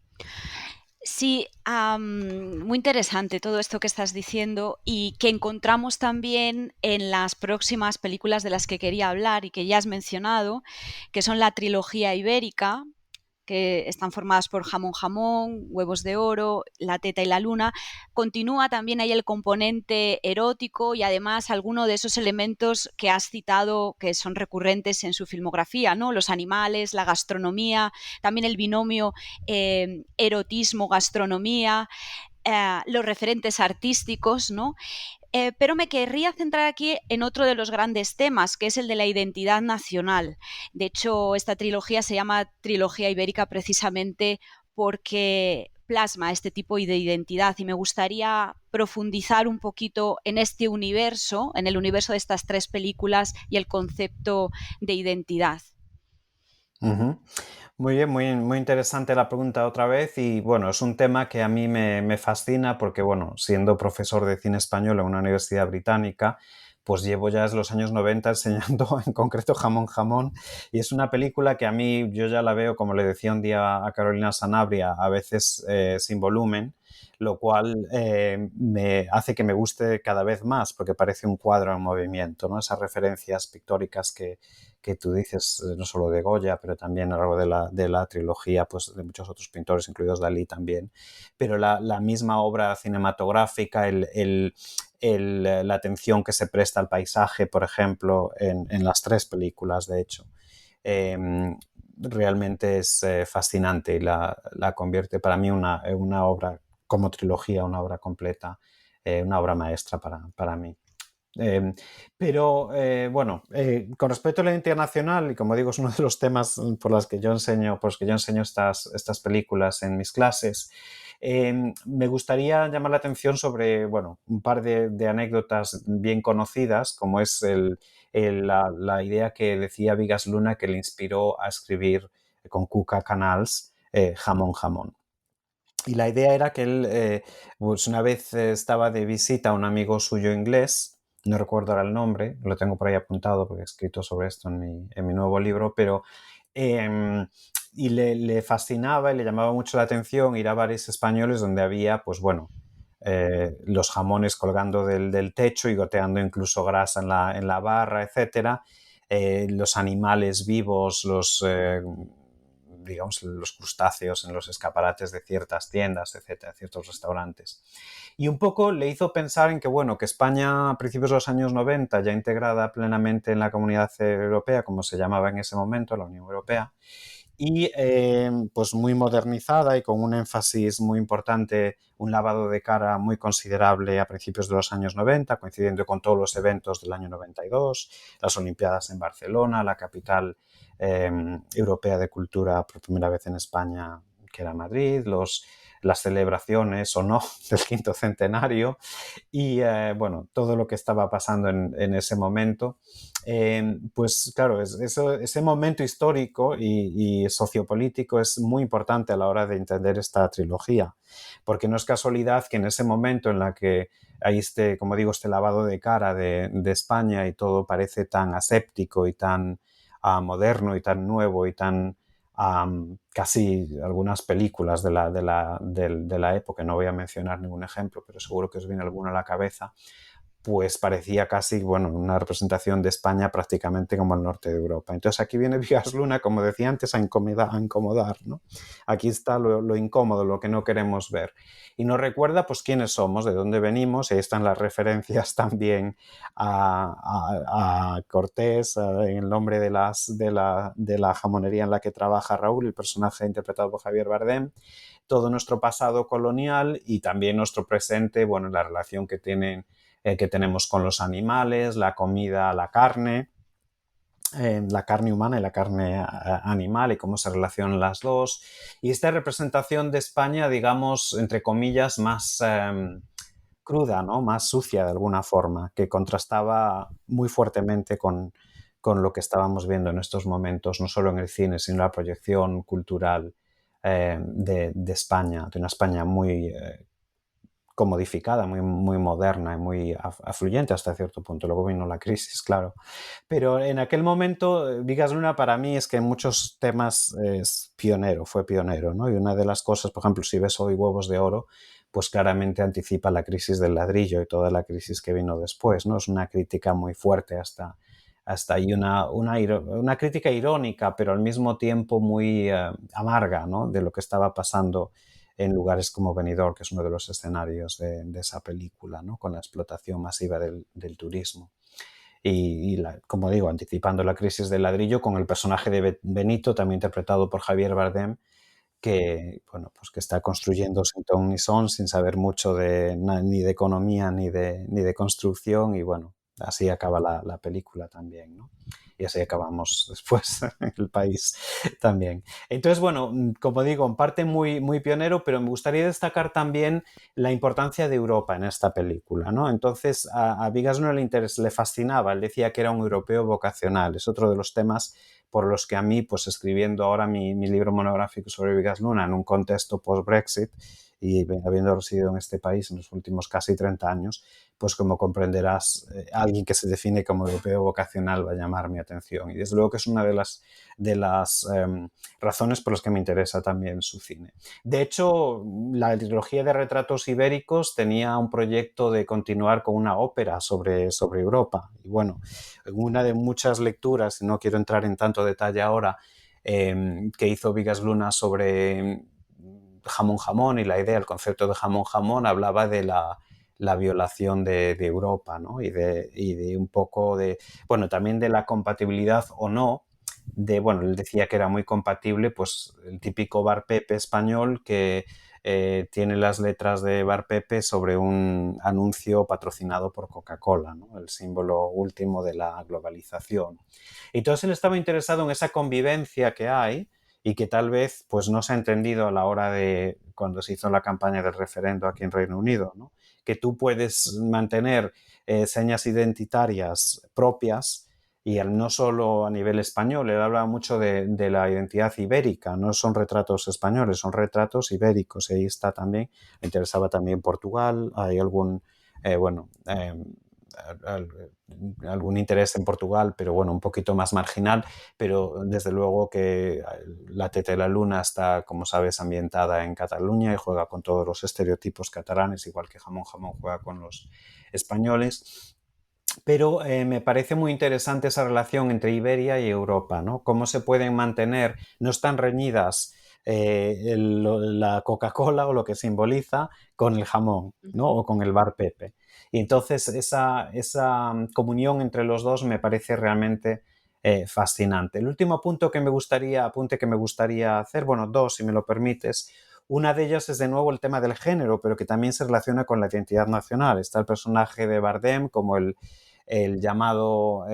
Sí, muy interesante todo esto que estás diciendo y que encontramos también en las próximas películas de las que quería hablar y que ya has mencionado, que son la trilogía ibérica, que están formadas por Jamón Jamón, Huevos de Oro, La Teta y la Luna. Continúa también ahí el componente erótico y además alguno de esos elementos que has citado que son recurrentes en su filmografía, ¿no? Los animales, la gastronomía, también el binomio erotismo-gastronomía, los referentes artísticos, ¿no? Pero me querría centrar aquí en otro de los grandes temas, que es el de la identidad nacional. De hecho, esta trilogía se llama Trilogía Ibérica precisamente porque plasma este tipo de identidad y me gustaría profundizar un poquito en este universo, en el universo de estas tres películas y el concepto de identidad. Ujú. Muy bien, muy interesante la pregunta otra vez y bueno, es un tema que a mí me fascina porque bueno, siendo profesor de cine español en una universidad británica, pues llevo ya desde los años 90 enseñando en concreto Jamón Jamón y es una película que a mí yo ya la veo, como le decía un día a Carolina Sanabria, a veces sin volumen, lo cual me hace que me guste cada vez más porque parece un cuadro en movimiento, ¿no? Esas referencias pictóricas que tú dices, no solo de Goya, pero también a lo largo de la trilogía, pues de muchos otros pintores, incluidos Dalí también. Pero la misma obra cinematográfica, la atención que se presta al paisaje, por ejemplo, en las tres películas, de hecho, eh, realmente es fascinante y la convierte para mí una obra como trilogía, una obra completa, una obra maestra para mí. Bueno, con respecto a la identidad nacional, y como digo, es uno de los temas por los que yo enseño estas películas en mis clases, me gustaría llamar la atención sobre, bueno, un par de anécdotas bien conocidas, como es la idea que decía Vigas Luna que le inspiró a escribir con Cuca Canals Jamón Jamón. Y la idea era que él, pues una vez estaba de visita a un amigo suyo inglés, no recuerdo ahora el nombre, lo tengo por ahí apuntado porque he escrito sobre esto en mi nuevo libro, pero y le fascinaba y le llamaba mucho la atención ir a bares españoles donde había, pues bueno, los jamones colgando del techo y goteando incluso grasa en la barra, etcétera, los animales vivos, digamos, los crustáceos en los escaparates de ciertas tiendas, etcétera, ciertos restaurantes. Y un poco le hizo pensar en que, bueno, que España a principios de los años 90, ya integrada plenamente en la Comunidad Europea, como se llamaba en ese momento, la Unión Europea, y pues muy modernizada y con un énfasis muy importante, un lavado de cara muy considerable a principios de los años 90, coincidiendo con todos los eventos del año 92, las Olimpiadas en Barcelona, la capital europea de cultura por primera vez en España, que era Madrid, las celebraciones o no del quinto centenario y bueno, todo lo que estaba pasando en ese momento. Pues claro, ese momento histórico y sociopolítico es muy importante a la hora de entender esta trilogía, porque no es casualidad que en ese momento en la que hay como digo, este lavado de cara de España y todo parece tan aséptico y tan moderno y tan nuevo y tan casi algunas películas de la época, no voy a mencionar ningún ejemplo, pero seguro que os viene alguno a la cabeza, pues parecía casi, bueno, una representación de España prácticamente como el norte de Europa. Entonces aquí viene Vigas Luna, como decía antes, a incomodar, ¿no? Aquí está lo incómodo, lo que no queremos ver. Y nos recuerda, pues, quiénes somos, de dónde venimos, y ahí están las referencias también a Cortés, en el nombre de la jamonería en la que trabaja Raúl, el personaje interpretado por Javier Bardem, todo nuestro pasado colonial y también nuestro presente, bueno, la relación que tenemos con los animales, la comida, la carne humana y la carne animal y cómo se relacionan las dos. Y esta representación de España, digamos, entre comillas, más cruda, ¿no? Más sucia de alguna forma, que contrastaba muy fuertemente con lo que estábamos viendo en estos momentos, no solo en el cine, sino en la proyección cultural de España, de una España muy comodificada, muy, muy moderna y muy afluyente hasta cierto punto. Luego vino la crisis, claro. Pero en aquel momento, Vigas Luna para mí es que en muchos temas es pionero, fue pionero, ¿no? Y una de las cosas, por ejemplo, si ves hoy Huevos de Oro, pues claramente anticipa la crisis del ladrillo y toda la crisis que vino después, ¿no? Es una crítica muy fuerte hasta ahí, una crítica irónica, pero al mismo tiempo muy amarga, ¿no? De lo que estaba pasando en lugares como Benidorm, que es uno de los escenarios de esa película, ¿no? Con la explotación masiva del turismo. Como digo, anticipando la crisis del ladrillo con el personaje de Benito, también interpretado por Javier Bardem, que, bueno, pues que está construyendo sin ton ni son, sin saber mucho ni de economía ni de construcción, y bueno, así acaba la película también, ¿no? Y así acabamos después en el país también. Entonces, bueno, como digo, en parte muy, muy pionero, pero me gustaría destacar también la importancia de Europa en esta película, ¿no? Entonces, a Vigas Luna le fascinaba, él decía que era un europeo vocacional, es otro de los temas por los que a mí, pues escribiendo ahora mi libro monográfico sobre Vigas Luna en un contexto post-Brexit y habiendo residido en este país en los últimos casi 30 años, pues como comprenderás, alguien que se define como europeo vocacional va a llamar mi atención. Y desde luego que es una de las razones por las que me interesa también su cine. De hecho, la trilogía de retratos ibéricos tenía un proyecto de continuar con una ópera sobre Europa. Y bueno, en una de muchas lecturas, no quiero entrar en tanto detalle ahora, que hizo Vigas Luna sobre jamón jamón y la idea, el concepto de jamón jamón, hablaba de la violación de Europa, ¿no? Y de un poco de, bueno, también de la compatibilidad o no bueno, él decía que era muy compatible, pues el típico Bar Pepe español que tiene las letras de Bar Pepe sobre un anuncio patrocinado por Coca-Cola, ¿no? El símbolo último de la globalización. Y entonces él estaba interesado en esa convivencia que hay y que tal vez pues no se ha entendido a la hora de cuando se hizo la campaña del referendo aquí en Reino Unido, ¿no? Que tú puedes mantener señas identitarias propias y no solo a nivel español, él hablaba mucho de la identidad ibérica, no son retratos españoles, son retratos ibéricos, y ahí está también, me interesaba también Portugal, hay algún interés en Portugal, pero bueno, un poquito más marginal, pero desde luego que La Teta de la Luna está, como sabes, ambientada en Cataluña y juega con todos los estereotipos catalanes, igual que Jamón Jamón juega con los españoles. Pero me parece muy interesante esa relación entre Iberia y Europa, ¿no? Cómo se pueden mantener, no están reñidas la Coca-Cola o lo que simboliza con el jamón, ¿no? O con el Bar Pepe. Y entonces esa comunión entre los dos me parece realmente fascinante. El último apunte que me gustaría hacer, bueno, dos, si me lo permites. Una de ellas es de nuevo el tema del género, pero que también se relaciona con la identidad nacional. Está el personaje de Bardem como el llamado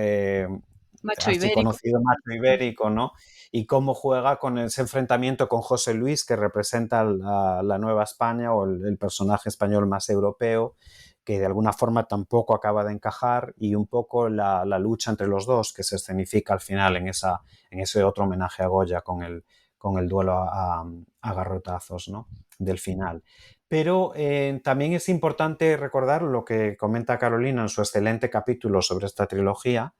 Macho ibérico. archiconocido macho ibérico, ¿no? Y cómo juega con ese enfrentamiento con José Luis, que representa la Nueva España o el personaje español más europeo, que de alguna forma tampoco acaba de encajar, y un poco la lucha entre los dos que se escenifica al final en ese otro homenaje a Goya con el duelo a garrotazos, ¿no? Del final. Pero también es importante recordar lo que comenta Carolina en su excelente capítulo sobre esta trilogía,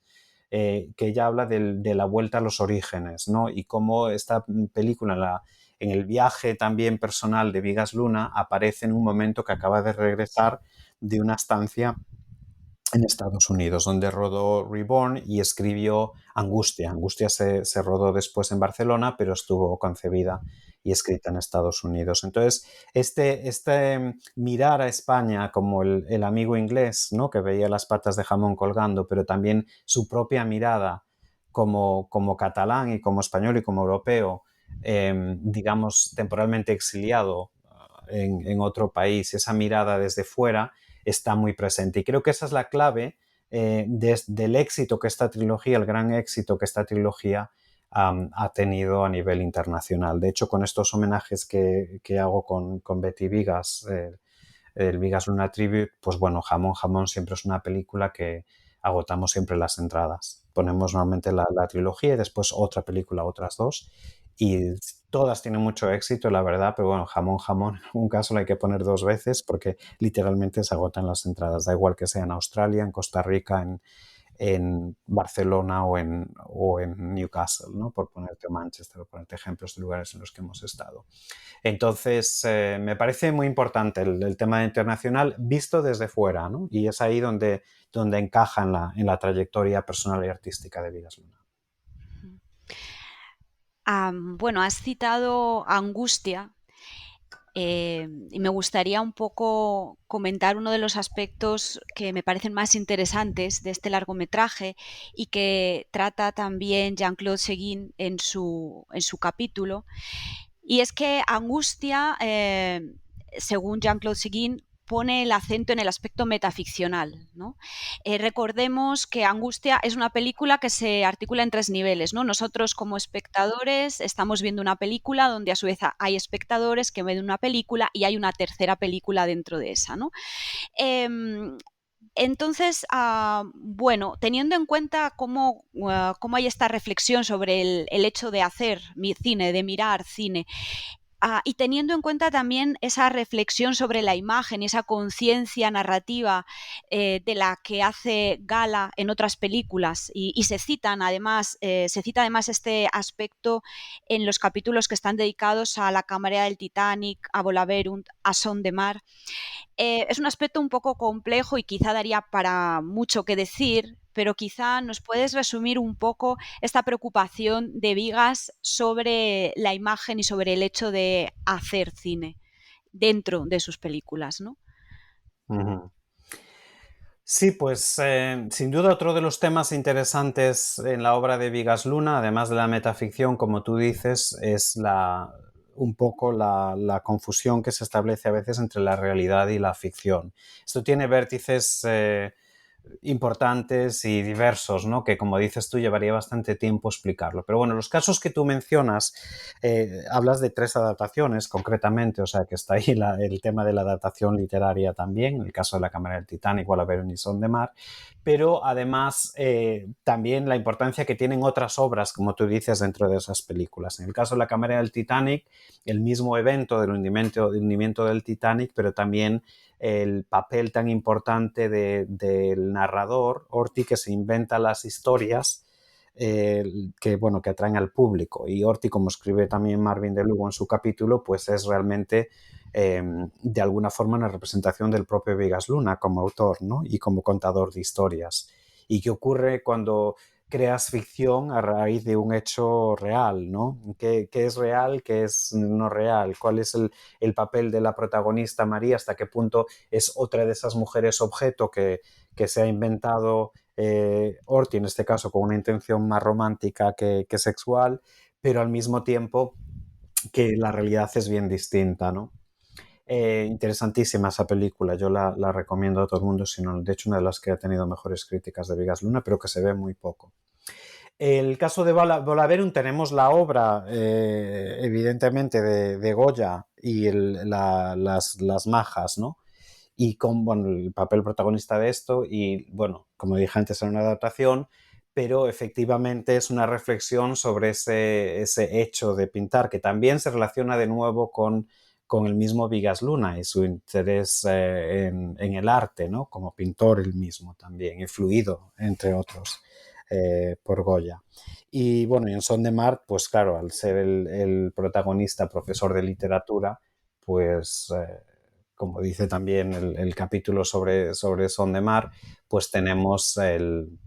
que ella habla de la vuelta a los orígenes, ¿no? Y cómo esta película en el viaje también personal de Vigas Luna aparece en un momento que acaba de regresar de una estancia en Estados Unidos, donde rodó Reborn y escribió Angustia. Angustia se rodó después en Barcelona, pero estuvo concebida y escrita en Estados Unidos. Entonces, este mirar a España como el amigo inglés, ¿no? Que veía las patas de jamón colgando, pero también su propia mirada como catalán y como español y como europeo, digamos, temporalmente exiliado en otro país, esa mirada desde fuera está muy presente. Y creo que esa es la clave del éxito que esta trilogía, el gran éxito que esta trilogía ha tenido a nivel internacional. De hecho, con estos homenajes que hago con Betty Vigas, el Vigas Luna Tribute, pues bueno, Jamón Jamón siempre es una película que agotamos siempre las entradas. Ponemos normalmente la trilogía y después otra película, otras dos. y todas tienen mucho éxito, la verdad, pero bueno, jamón, jamón, en algún caso lo hay que poner 2 veces porque literalmente se agotan las entradas, da igual que sea en Australia, en Costa Rica, en Barcelona o en Newcastle, ¿no? Por ponerte Manchester, por ponerte ejemplos de lugares en los que hemos estado. Entonces, me parece muy importante el tema internacional visto desde fuera, ¿no? Y es ahí donde encaja en la trayectoria personal y artística de Vigas Luna. Bueno, has citado Angustia. Y me gustaría un poco comentar uno de los aspectos que me parecen más interesantes de este largometraje y que trata también Jean-Claude Seguin en su capítulo. Y es que Angustia, según Jean-Claude Seguin, pone el acento en el aspecto metaficcional, ¿no? Recordemos que Angustia es una película que se articula en 3 niveles, ¿no? Nosotros como espectadores estamos viendo una película donde a su vez hay espectadores que ven una película y hay una tercera película dentro de esa, ¿no? Entonces, bueno, teniendo en cuenta cómo hay esta reflexión sobre el hecho de hacer cine, de mirar cine, y teniendo en cuenta también esa reflexión sobre la imagen y esa conciencia narrativa de la que hace gala en otras películas y se cita además este aspecto en los capítulos que están dedicados a La camarera del Titanic, a Volaverunt, a Son de Mar. Es un aspecto un poco complejo y quizá daría para mucho que decir, pero quizá nos puedes resumir un poco esta preocupación de Vigas sobre la imagen y sobre el hecho de hacer cine dentro de sus películas, ¿no? Uh-huh. Sí, pues sin duda otro de los temas interesantes en la obra de Vigas Luna, además de la metaficción, como tú dices, es un poco la confusión que se establece a veces entre la realidad y la ficción. Esto tiene vértices importantes y diversos, ¿no? Que como dices tú llevaría bastante tiempo explicarlo. Pero bueno, los casos que tú mencionas, hablas de 3 adaptaciones concretamente, o sea que está ahí el tema de la adaptación literaria también, en el caso de La camarera del Titanic, Volaverunt y Son de Mar, pero además también la importancia que tienen otras obras, como tú dices, dentro de esas películas. En el caso de La camarera del Titanic, el mismo evento del hundimiento del Titanic, pero también el papel tan importante del narrador, Horthy, que se inventa las historias que atraen al público. Y Horthy, como escribe también Marvin de Lugo en su capítulo, pues es realmente de alguna forma una representación del propio Vigas Luna como autor, ¿no? Y como contador de historias. ¿Y qué ocurre cuando creas ficción a raíz de un hecho real, ¿no? ¿Qué es real, qué es no real? ¿Cuál es el papel de la protagonista María? ¿Hasta qué punto es otra de esas mujeres objeto que se ha inventado Horthy, en este caso con una intención más romántica que sexual, pero al mismo tiempo que la realidad es bien distinta, ¿no? Interesantísima esa película, yo la recomiendo a todo el mundo, sino, de hecho una de las que ha tenido mejores críticas de Vigas Luna, pero que se ve muy poco. El caso de Volaverunt, tenemos la obra, evidentemente, de Goya y las majas, ¿no? Y con el papel protagonista de esto, y bueno, como dije antes, era una adaptación, pero efectivamente es una reflexión sobre ese hecho de pintar, que también se relaciona de nuevo con el mismo Vigas Luna y su interés en el arte, ¿no? Como pintor él mismo también, influido, entre otros, por Goya. Y bueno, y en Son de Mar, pues claro, al ser el protagonista, profesor de literatura, pues como dice también el capítulo sobre Son de Mar, pues tenemos el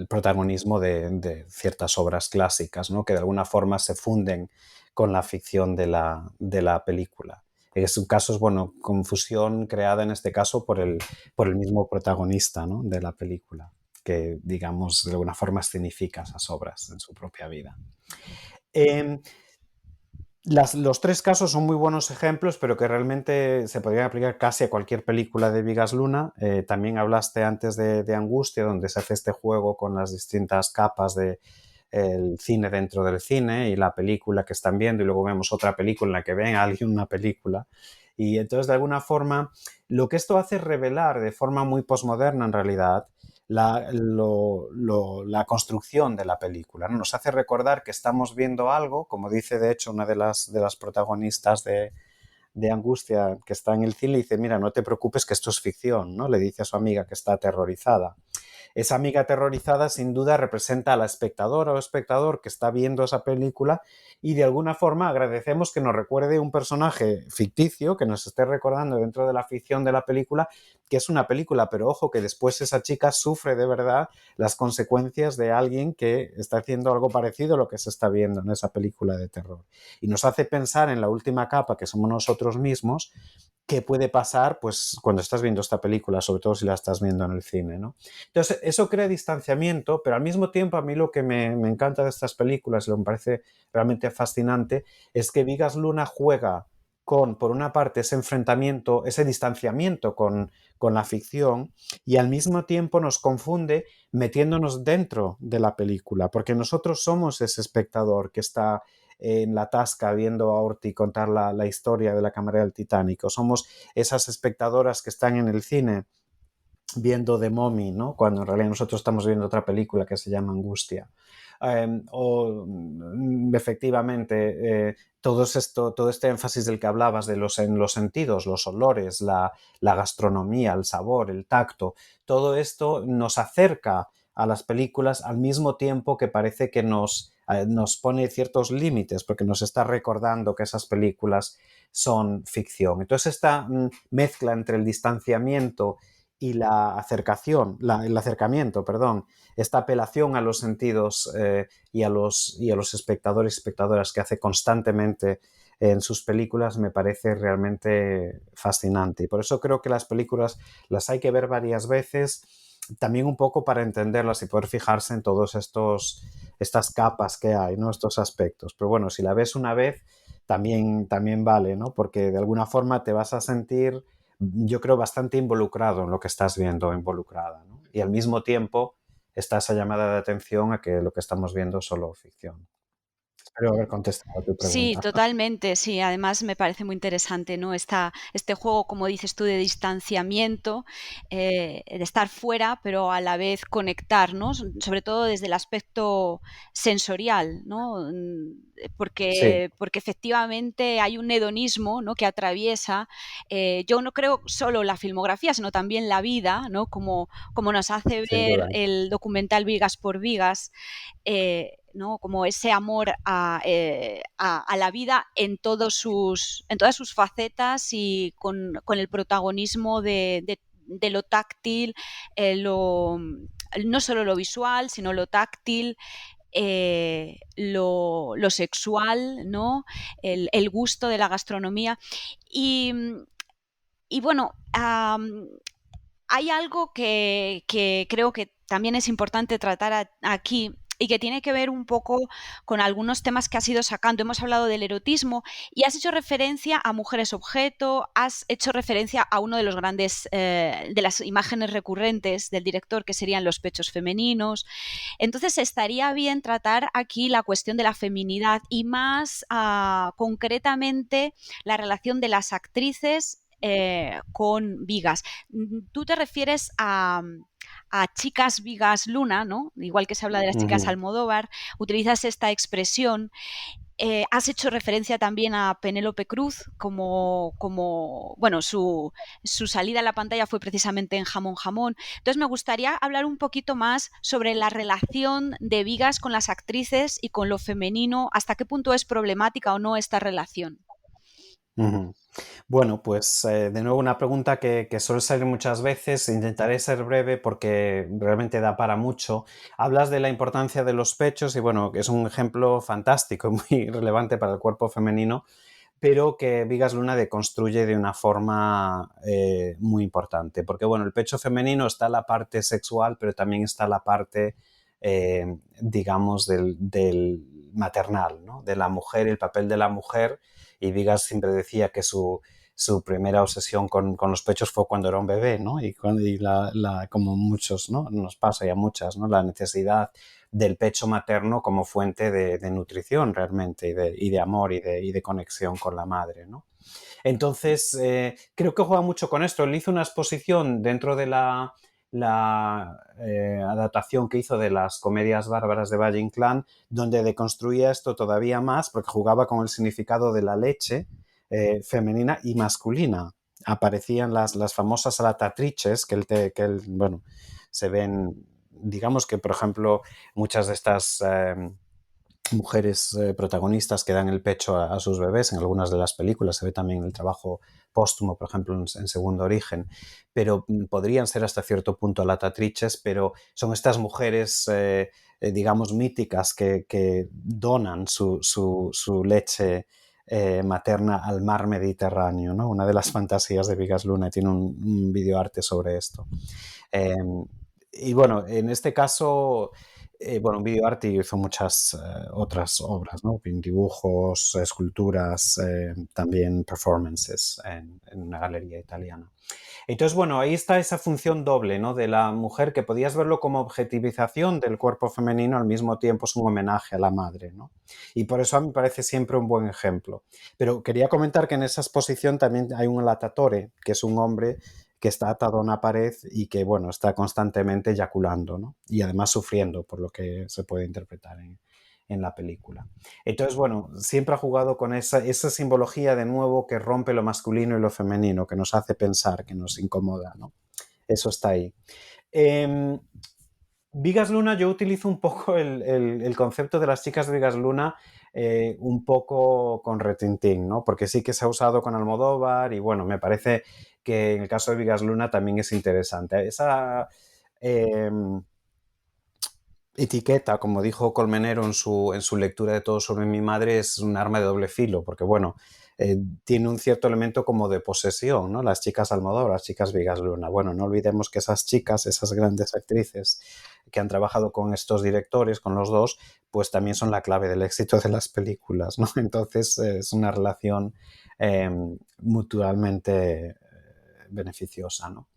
protagonismo de ciertas obras clásicas, ¿no? Que de alguna forma se funden con la ficción de la película. Es un caso, bueno, confusión creada en este caso por el mismo protagonista, ¿no? De la película, que digamos de alguna forma escenifica esas obras en su propia vida. Los 3 casos son muy buenos ejemplos, pero que realmente se podrían aplicar casi a cualquier película de Vigas Luna. También hablaste antes de Angustia, donde se hace este juego con las distintas capas del cine dentro del cine y la película que están viendo, y luego vemos otra película en la que ven a alguien una película. Y entonces, de alguna forma, lo que esto hace es revelar de forma muy posmoderna, en realidad, la construcción de la película, ¿no? Nos hace recordar que estamos viendo algo, como dice de hecho una de las protagonistas de Angustia que está en el cine, y dice, mira, no te preocupes que esto es ficción, ¿no? Le dice a su amiga que está aterrorizada. Esa amiga aterrorizada sin duda representa a la espectadora o espectador que está viendo esa película, y de alguna forma agradecemos que nos recuerde un personaje ficticio, que nos esté recordando dentro de la ficción de la película que es una película, pero ojo que después esa chica sufre de verdad las consecuencias de alguien que está haciendo algo parecido a lo que se está viendo en esa película de terror. Y nos hace pensar en la última capa, que somos nosotros mismos, qué puede pasar pues, cuando estás viendo esta película, sobre todo si la estás viendo en el cine, ¿no? Entonces, eso crea distanciamiento, pero al mismo tiempo a mí lo que me encanta de estas películas, y lo que me parece realmente fascinante, es que Vigas Luna juega con, por una parte, ese enfrentamiento, ese distanciamiento con la ficción, y al mismo tiempo nos confunde metiéndonos dentro de la película, porque nosotros somos ese espectador que está en la tasca viendo a Orti contar la historia de la camarera del Titanic, o somos esas espectadoras que están en el cine viendo The Mummy, ¿no? Cuando en realidad nosotros estamos viendo otra película que se llama Angustia. Efectivamente, todo este énfasis del que hablabas en los sentidos, los olores, la gastronomía, el sabor, el tacto, todo esto nos acerca a las películas al mismo tiempo que parece que nos pone ciertos límites, porque nos está recordando que esas películas son ficción. Entonces esta mezcla entre el distanciamiento y la acercación, el acercamiento, perdón, esta apelación a los sentidos y a los espectadores y espectadoras que hace constantemente en sus películas, me parece realmente fascinante. Y por eso creo que las películas las hay que ver varias veces, también un poco para entenderlas y poder fijarse en todos estas capas que hay, ¿no? Estos aspectos. Pero bueno, si la ves una vez, también vale, ¿no? Porque de alguna forma te vas a sentir, yo creo, bastante involucrado en lo que estás viendo o involucrada, ¿no? Y al mismo tiempo está esa llamada de atención a que lo que estamos viendo es solo ficción. Espero haber contestado a tu Sí, pregunta. totalmente, sí. Además me parece muy interesante, ¿no? Este juego, como dices tú, de distanciamiento, de estar fuera, pero a la vez conectar, ¿no? Sobre todo desde el aspecto sensorial, ¿no? Sí, Porque efectivamente hay un hedonismo, ¿no? Que atraviesa, yo no creo solo la filmografía, sino también la vida, ¿no? Como nos hace sin ver duda. el documental Vigas por Vigas, ¿no? Como ese amor a la vida en todas sus facetas y con el protagonismo de lo táctil, no solo lo visual, sino lo táctil, lo sexual, ¿no? El gusto de la gastronomía. Y, y bueno, hay algo que creo que también es importante tratar aquí y que tiene que ver un poco con algunos temas que has ido sacando. Hemos hablado del erotismo y has hecho referencia a mujeres objeto, has hecho referencia a uno de los grandes, de las imágenes recurrentes del director, que serían los pechos femeninos. Entonces estaría bien tratar aquí la cuestión de la feminidad y más concretamente la relación de las actrices con Vigas. Tú te refieres a chicas Vigas Luna, ¿no? Igual que se habla de las chicas Ujú. Almodóvar, utilizas esta expresión. Has hecho referencia también a Penélope Cruz bueno, su salida a la pantalla fue precisamente en Jamón Jamón. Entonces me gustaría hablar un poquito más sobre la relación de Vigas con las actrices y con lo femenino, hasta qué punto es problemática o no esta relación. Ujú. Bueno, pues de nuevo una pregunta que suele salir muchas veces. Intentaré ser breve porque realmente da para mucho. Hablas de la importancia de los pechos y bueno, que es un ejemplo fantástico y muy relevante para el cuerpo femenino, pero que Vigas Luna deconstruye de una forma muy importante. Porque bueno, el pecho femenino está la parte sexual, pero también está la parte, digamos, del maternal, ¿no? De la mujer y el papel de la mujer. Y Vigas siempre decía que su primera obsesión con los pechos fue cuando era un bebé, ¿no? Como muchos, ¿no? Nos pasa y a muchas, ¿no? La necesidad del pecho materno como fuente de nutrición realmente y de amor y de conexión con la madre, ¿no? Entonces, creo que juega mucho con esto. Él hizo una exposición dentro de la adaptación que hizo de las comedias bárbaras de Valle Inclán, donde deconstruía esto todavía más porque jugaba con el significado de la leche femenina y masculina. Aparecían las famosas latatrices bueno, se ven, digamos que, por ejemplo, muchas de estas mujeres protagonistas que dan el pecho a sus bebés en algunas de las películas, se ve también el trabajo póstumo, por ejemplo, en Segundo Origen, pero podrían ser hasta cierto punto latatrices, pero son estas mujeres, digamos, míticas que donan su leche materna al mar Mediterráneo, ¿no? Una de las fantasías de Vigas Luna tiene un videoarte sobre esto. Eh, y bueno, en este caso, bueno, un videoarte hizo muchas otras obras, ¿no? Dibujos, esculturas, también performances en una galería italiana. Entonces, bueno, ahí está esa función doble, ¿no? De la mujer, que podías verlo como objetivización del cuerpo femenino, al mismo tiempo es un homenaje a la madre, ¿no? Y por eso a mí me parece siempre un buen ejemplo. Pero quería comentar que en esa exposición también hay un latatore, que es un hombre que está atado a una pared y que, bueno, está constantemente eyaculando, ¿no? Y además sufriendo, por lo que se puede interpretar en la película. Entonces, bueno, siempre ha jugado con esa simbología de nuevo que rompe lo masculino y lo femenino, que nos hace pensar, que nos incomoda, ¿no? Eso está ahí. Vigas Luna, yo utilizo un poco el concepto de las chicas de Vigas Luna un poco con retintín, ¿no? Porque sí que se ha usado con Almodóvar y bueno, me parece que en el caso de Vigas Luna también es interesante. Esa etiqueta, como dijo Colmenero en su lectura de Todo sobre mi madre, es un arma de doble filo, porque bueno, tiene un cierto elemento como de posesión, ¿no? Las chicas Almodóvar, las chicas Vigas Luna. Bueno, no olvidemos que esas chicas, esas grandes actrices que han trabajado con estos directores, con los dos, pues también son la clave del éxito de las películas, ¿no? Entonces es una relación mutuamente beneficiosa, ¿no?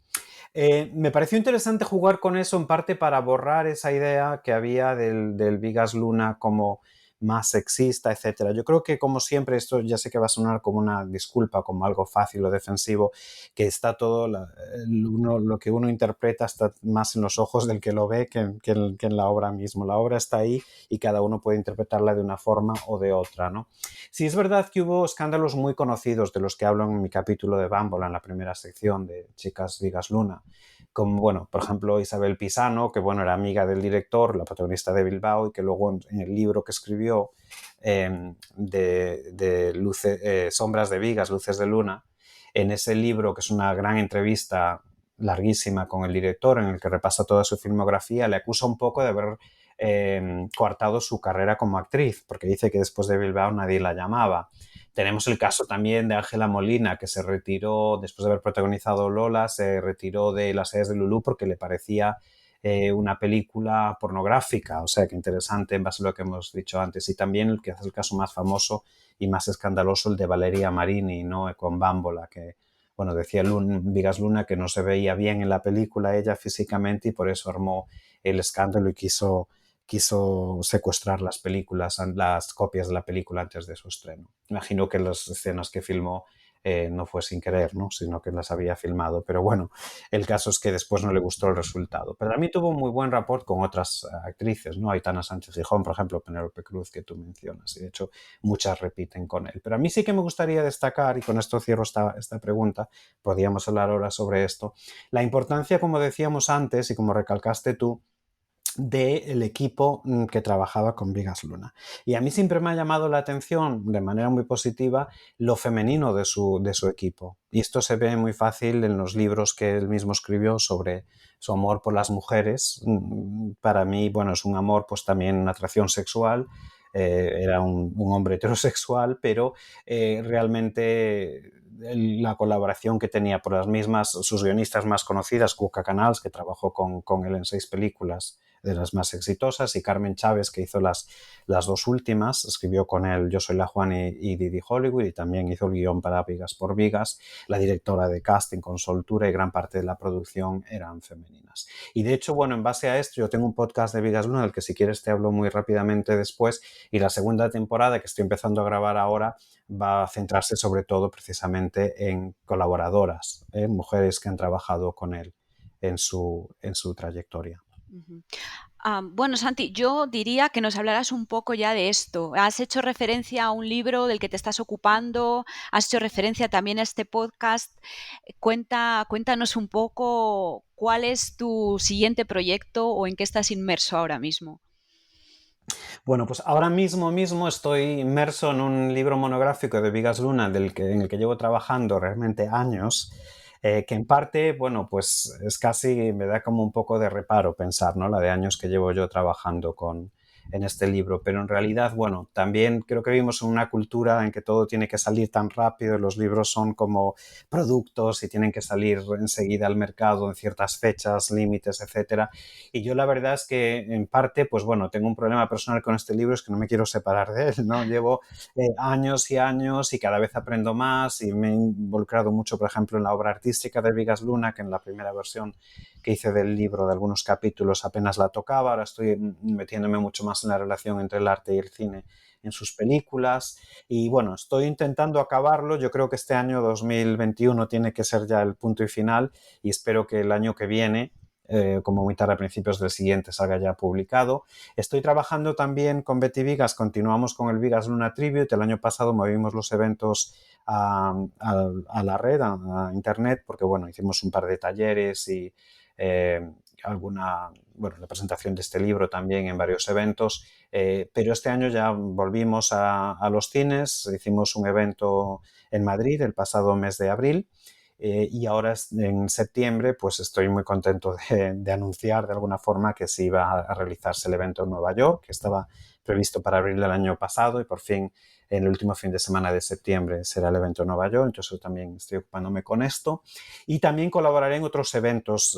Me pareció interesante jugar con eso en parte para borrar esa idea que había del Vigas Luna como más sexista, etcétera. Yo creo que, como siempre, esto ya sé que va a sonar como una disculpa, como algo fácil o defensivo, que está todo, lo que uno interpreta está más en los ojos del que lo ve que en la obra mismo. La obra está ahí y cada uno puede interpretarla de una forma o de otra, ¿no? Sí, es verdad que hubo escándalos muy conocidos de los que hablo en mi capítulo de Bámbola, en la primera sección de Chicas Vigas Luna, como, bueno, por ejemplo, Isabel Pisano, que, bueno, era amiga del director, la protagonista de Bilbao, y que luego en el libro que escribió Sombras de Vigas, Luces de Luna, en ese libro, que es una gran entrevista larguísima con el director, en el que repasa toda su filmografía, le acusa un poco de haber coartado su carrera como actriz, porque dice que después de Bilbao nadie la llamaba. Tenemos el caso también de Ángela Molina, que se retiró, después de haber protagonizado Lola, se retiró de Las Hayas de Lulú porque le parecía una película pornográfica, o sea, que interesante en base a lo que hemos dicho antes. Y también el que es el caso más famoso y más escandaloso, el de Valeria Marini, ¿no? Con Bámbola, que, bueno, decía Vigas Luna que no se veía bien en la película ella físicamente y por eso armó el escándalo y quiso secuestrar las películas, las copias de la película antes de su estreno. Imagino que las escenas que filmó no fue sin querer, ¿no? Sino que las había filmado. Pero bueno, el caso es que después no le gustó el resultado. Pero a mí tuvo un muy buen rapport con otras actrices, ¿no? Aitana Sánchez Gijón, por ejemplo, Penélope Cruz, que tú mencionas. Y de hecho, muchas repiten con él. Pero a mí sí que me gustaría destacar, y con esto cierro esta pregunta, podríamos hablar ahora sobre esto, la importancia, como decíamos antes y como recalcaste tú, del equipo que trabajaba con Vigas Luna. Y a mí siempre me ha llamado la atención de manera muy positiva lo femenino de su equipo. Y esto se ve muy fácil en los libros que él mismo escribió sobre su amor por las mujeres. Para mí, bueno, es un amor, pues también una atracción sexual. Era un hombre heterosexual, pero realmente la colaboración que tenía por las mismas, sus guionistas más conocidas, Cuca Canals, que trabajó con él en 6 películas de las más exitosas, y Carmen Chávez, que hizo las dos últimas, escribió con él Yo soy la Juan y Didi Hollywood, y también hizo el guión para Vigas por Vigas. La directora de casting con Soltura y gran parte de la producción eran femeninas. Y de hecho, bueno, en base a esto, yo tengo un podcast de Vigas Luna, del que si quieres te hablo muy rápidamente después, y la segunda temporada, que estoy empezando a grabar ahora, va a centrarse sobre todo precisamente en colaboradoras, mujeres que han trabajado con él en su trayectoria. Ujú. Bueno, Santi, yo diría que nos hablarás un poco ya de esto. Has hecho referencia a un libro del que te estás ocupando, has hecho referencia también a este podcast. Cuéntanos un poco cuál es tu siguiente proyecto o en qué estás inmerso ahora mismo. Bueno, pues ahora mismo estoy inmerso en un libro monográfico de Bigas Luna en el que llevo trabajando realmente años, que en parte, bueno, pues es casi, me da como un poco de reparo pensar, ¿no? La de años que llevo yo trabajando en este libro, pero en realidad, bueno, también creo que vivimos en una cultura en que todo tiene que salir tan rápido, los libros son como productos y tienen que salir enseguida al mercado en ciertas fechas, límites, etcétera. Y yo la verdad es que en parte, pues bueno, tengo un problema personal con este libro, es que no me quiero separar de él, ¿no? Llevo años y años y cada vez aprendo más y me he involucrado mucho, por ejemplo, en la obra artística de Bigas Luna, que en la primera versión que hice del libro de algunos capítulos apenas la tocaba, ahora estoy metiéndome mucho más en la relación entre el arte y el cine en sus películas y bueno, estoy intentando acabarlo, yo creo que este año 2021 tiene que ser ya el punto y final y espero que el año que viene como muy tarde a principios del siguiente salga ya publicado. Estoy trabajando también con Betty Vigas, continuamos con el Vigas Luna Tribute. El año pasado movimos los eventos a la red, a internet, porque bueno, hicimos un par de talleres y la presentación de este libro también en varios eventos, pero este año ya volvimos a los cines, hicimos un evento en Madrid el pasado mes de abril. Y ahora en septiembre pues estoy muy contento de anunciar de alguna forma que sí iba a realizarse el evento en Nueva York, que estaba previsto para abril del año pasado y por fin en el último fin de semana de septiembre será el evento en Nueva York, entonces yo también estoy ocupándome con esto y también colaboraré en otros eventos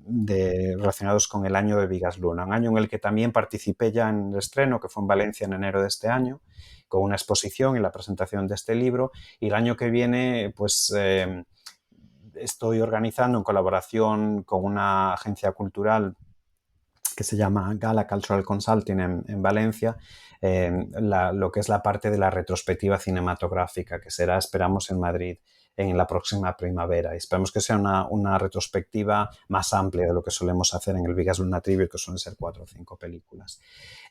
relacionados con el año de Bigas Luna, un año en el que también participé ya en el estreno, que fue en Valencia en enero de este año, con una exposición y la presentación de este libro y el año que viene pues estoy organizando en colaboración con una agencia cultural que se llama Gala Cultural Consulting en Valencia, lo que es la parte de la retrospectiva cinematográfica, que será, esperamos, en Madrid en la próxima primavera. Y esperamos que sea una retrospectiva más amplia de lo que solemos hacer en el Bigas Luna Tribute, que suelen ser 4 o 5 películas.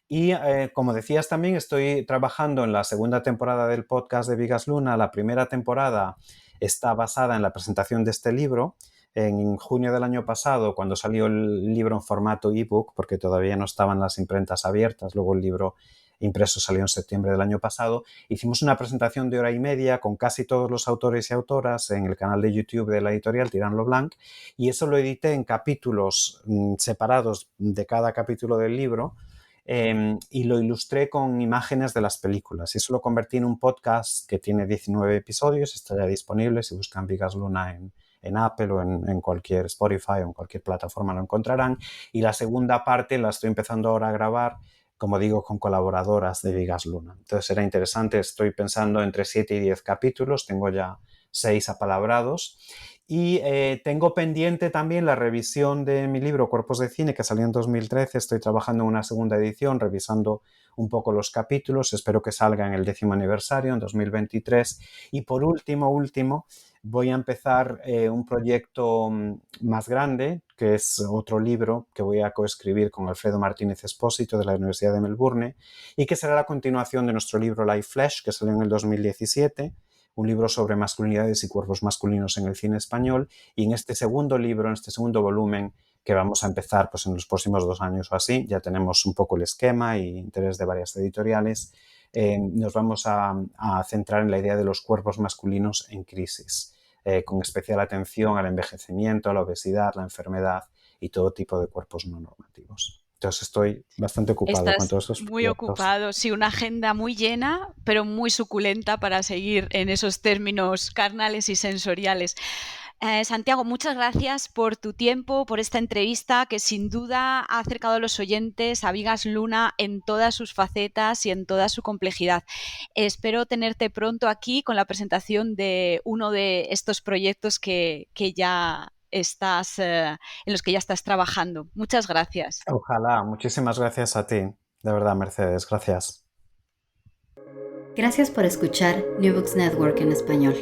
Y como decías también, estoy trabajando en la segunda temporada del podcast de Bigas Luna. La primera temporada está basada en la presentación de este libro. En junio del año pasado, cuando salió el libro en formato ebook, porque todavía no estaban las imprentas abiertas, luego el libro impreso salió en septiembre del año pasado, hicimos una presentación de 1 hora y media con casi todos los autores y autoras en el canal de YouTube de la editorial Tirant Lo Blanc y eso lo edité en capítulos separados de cada capítulo del libro. Y lo ilustré con imágenes de las películas y eso lo convertí en un podcast que tiene 19 episodios, está ya disponible, si buscan Bigas Luna en Apple o en cualquier Spotify o en cualquier plataforma lo encontrarán y la segunda parte la estoy empezando ahora a grabar, como digo, con colaboradoras de Bigas Luna. Entonces será interesante, estoy pensando entre 7 y 10 capítulos, tengo ya 6 apalabrados y tengo pendiente también la revisión de mi libro Cuerpos de Cine que salió en 2013, estoy trabajando en una segunda edición revisando un poco los capítulos, espero que salga en el 10º aniversario en 2023 y por último voy a empezar un proyecto más grande, que es otro libro que voy a coescribir con Alfredo Martínez Espósito de la Universidad de Melbourne y que será la continuación de nuestro libro Live Flesh, que salió en el 2017, un libro sobre masculinidades y cuerpos masculinos en el cine español y en este segundo libro, en este segundo volumen que vamos a empezar pues, en los próximos 2 años o así, ya tenemos un poco el esquema y interés de varias editoriales, nos vamos a centrar en la idea de los cuerpos masculinos en crisis, con especial atención al envejecimiento, a la obesidad, la enfermedad y todo tipo de cuerpos no normativos. Entonces estoy bastante ocupado con todos esos muy proyectos. Ocupado, sí, una agenda muy llena, pero muy suculenta para seguir en esos términos carnales y sensoriales. Santiago, muchas gracias por tu tiempo, por esta entrevista que sin duda ha acercado a los oyentes a Bigas Luna en todas sus facetas y en toda su complejidad. Espero tenerte pronto aquí con la presentación de uno de estos proyectos que ya estás, en los que ya estás trabajando. Muchas gracias. Ojalá, muchísimas gracias a ti. De verdad, Mercedes, gracias. Gracias por escuchar New Books Network en español.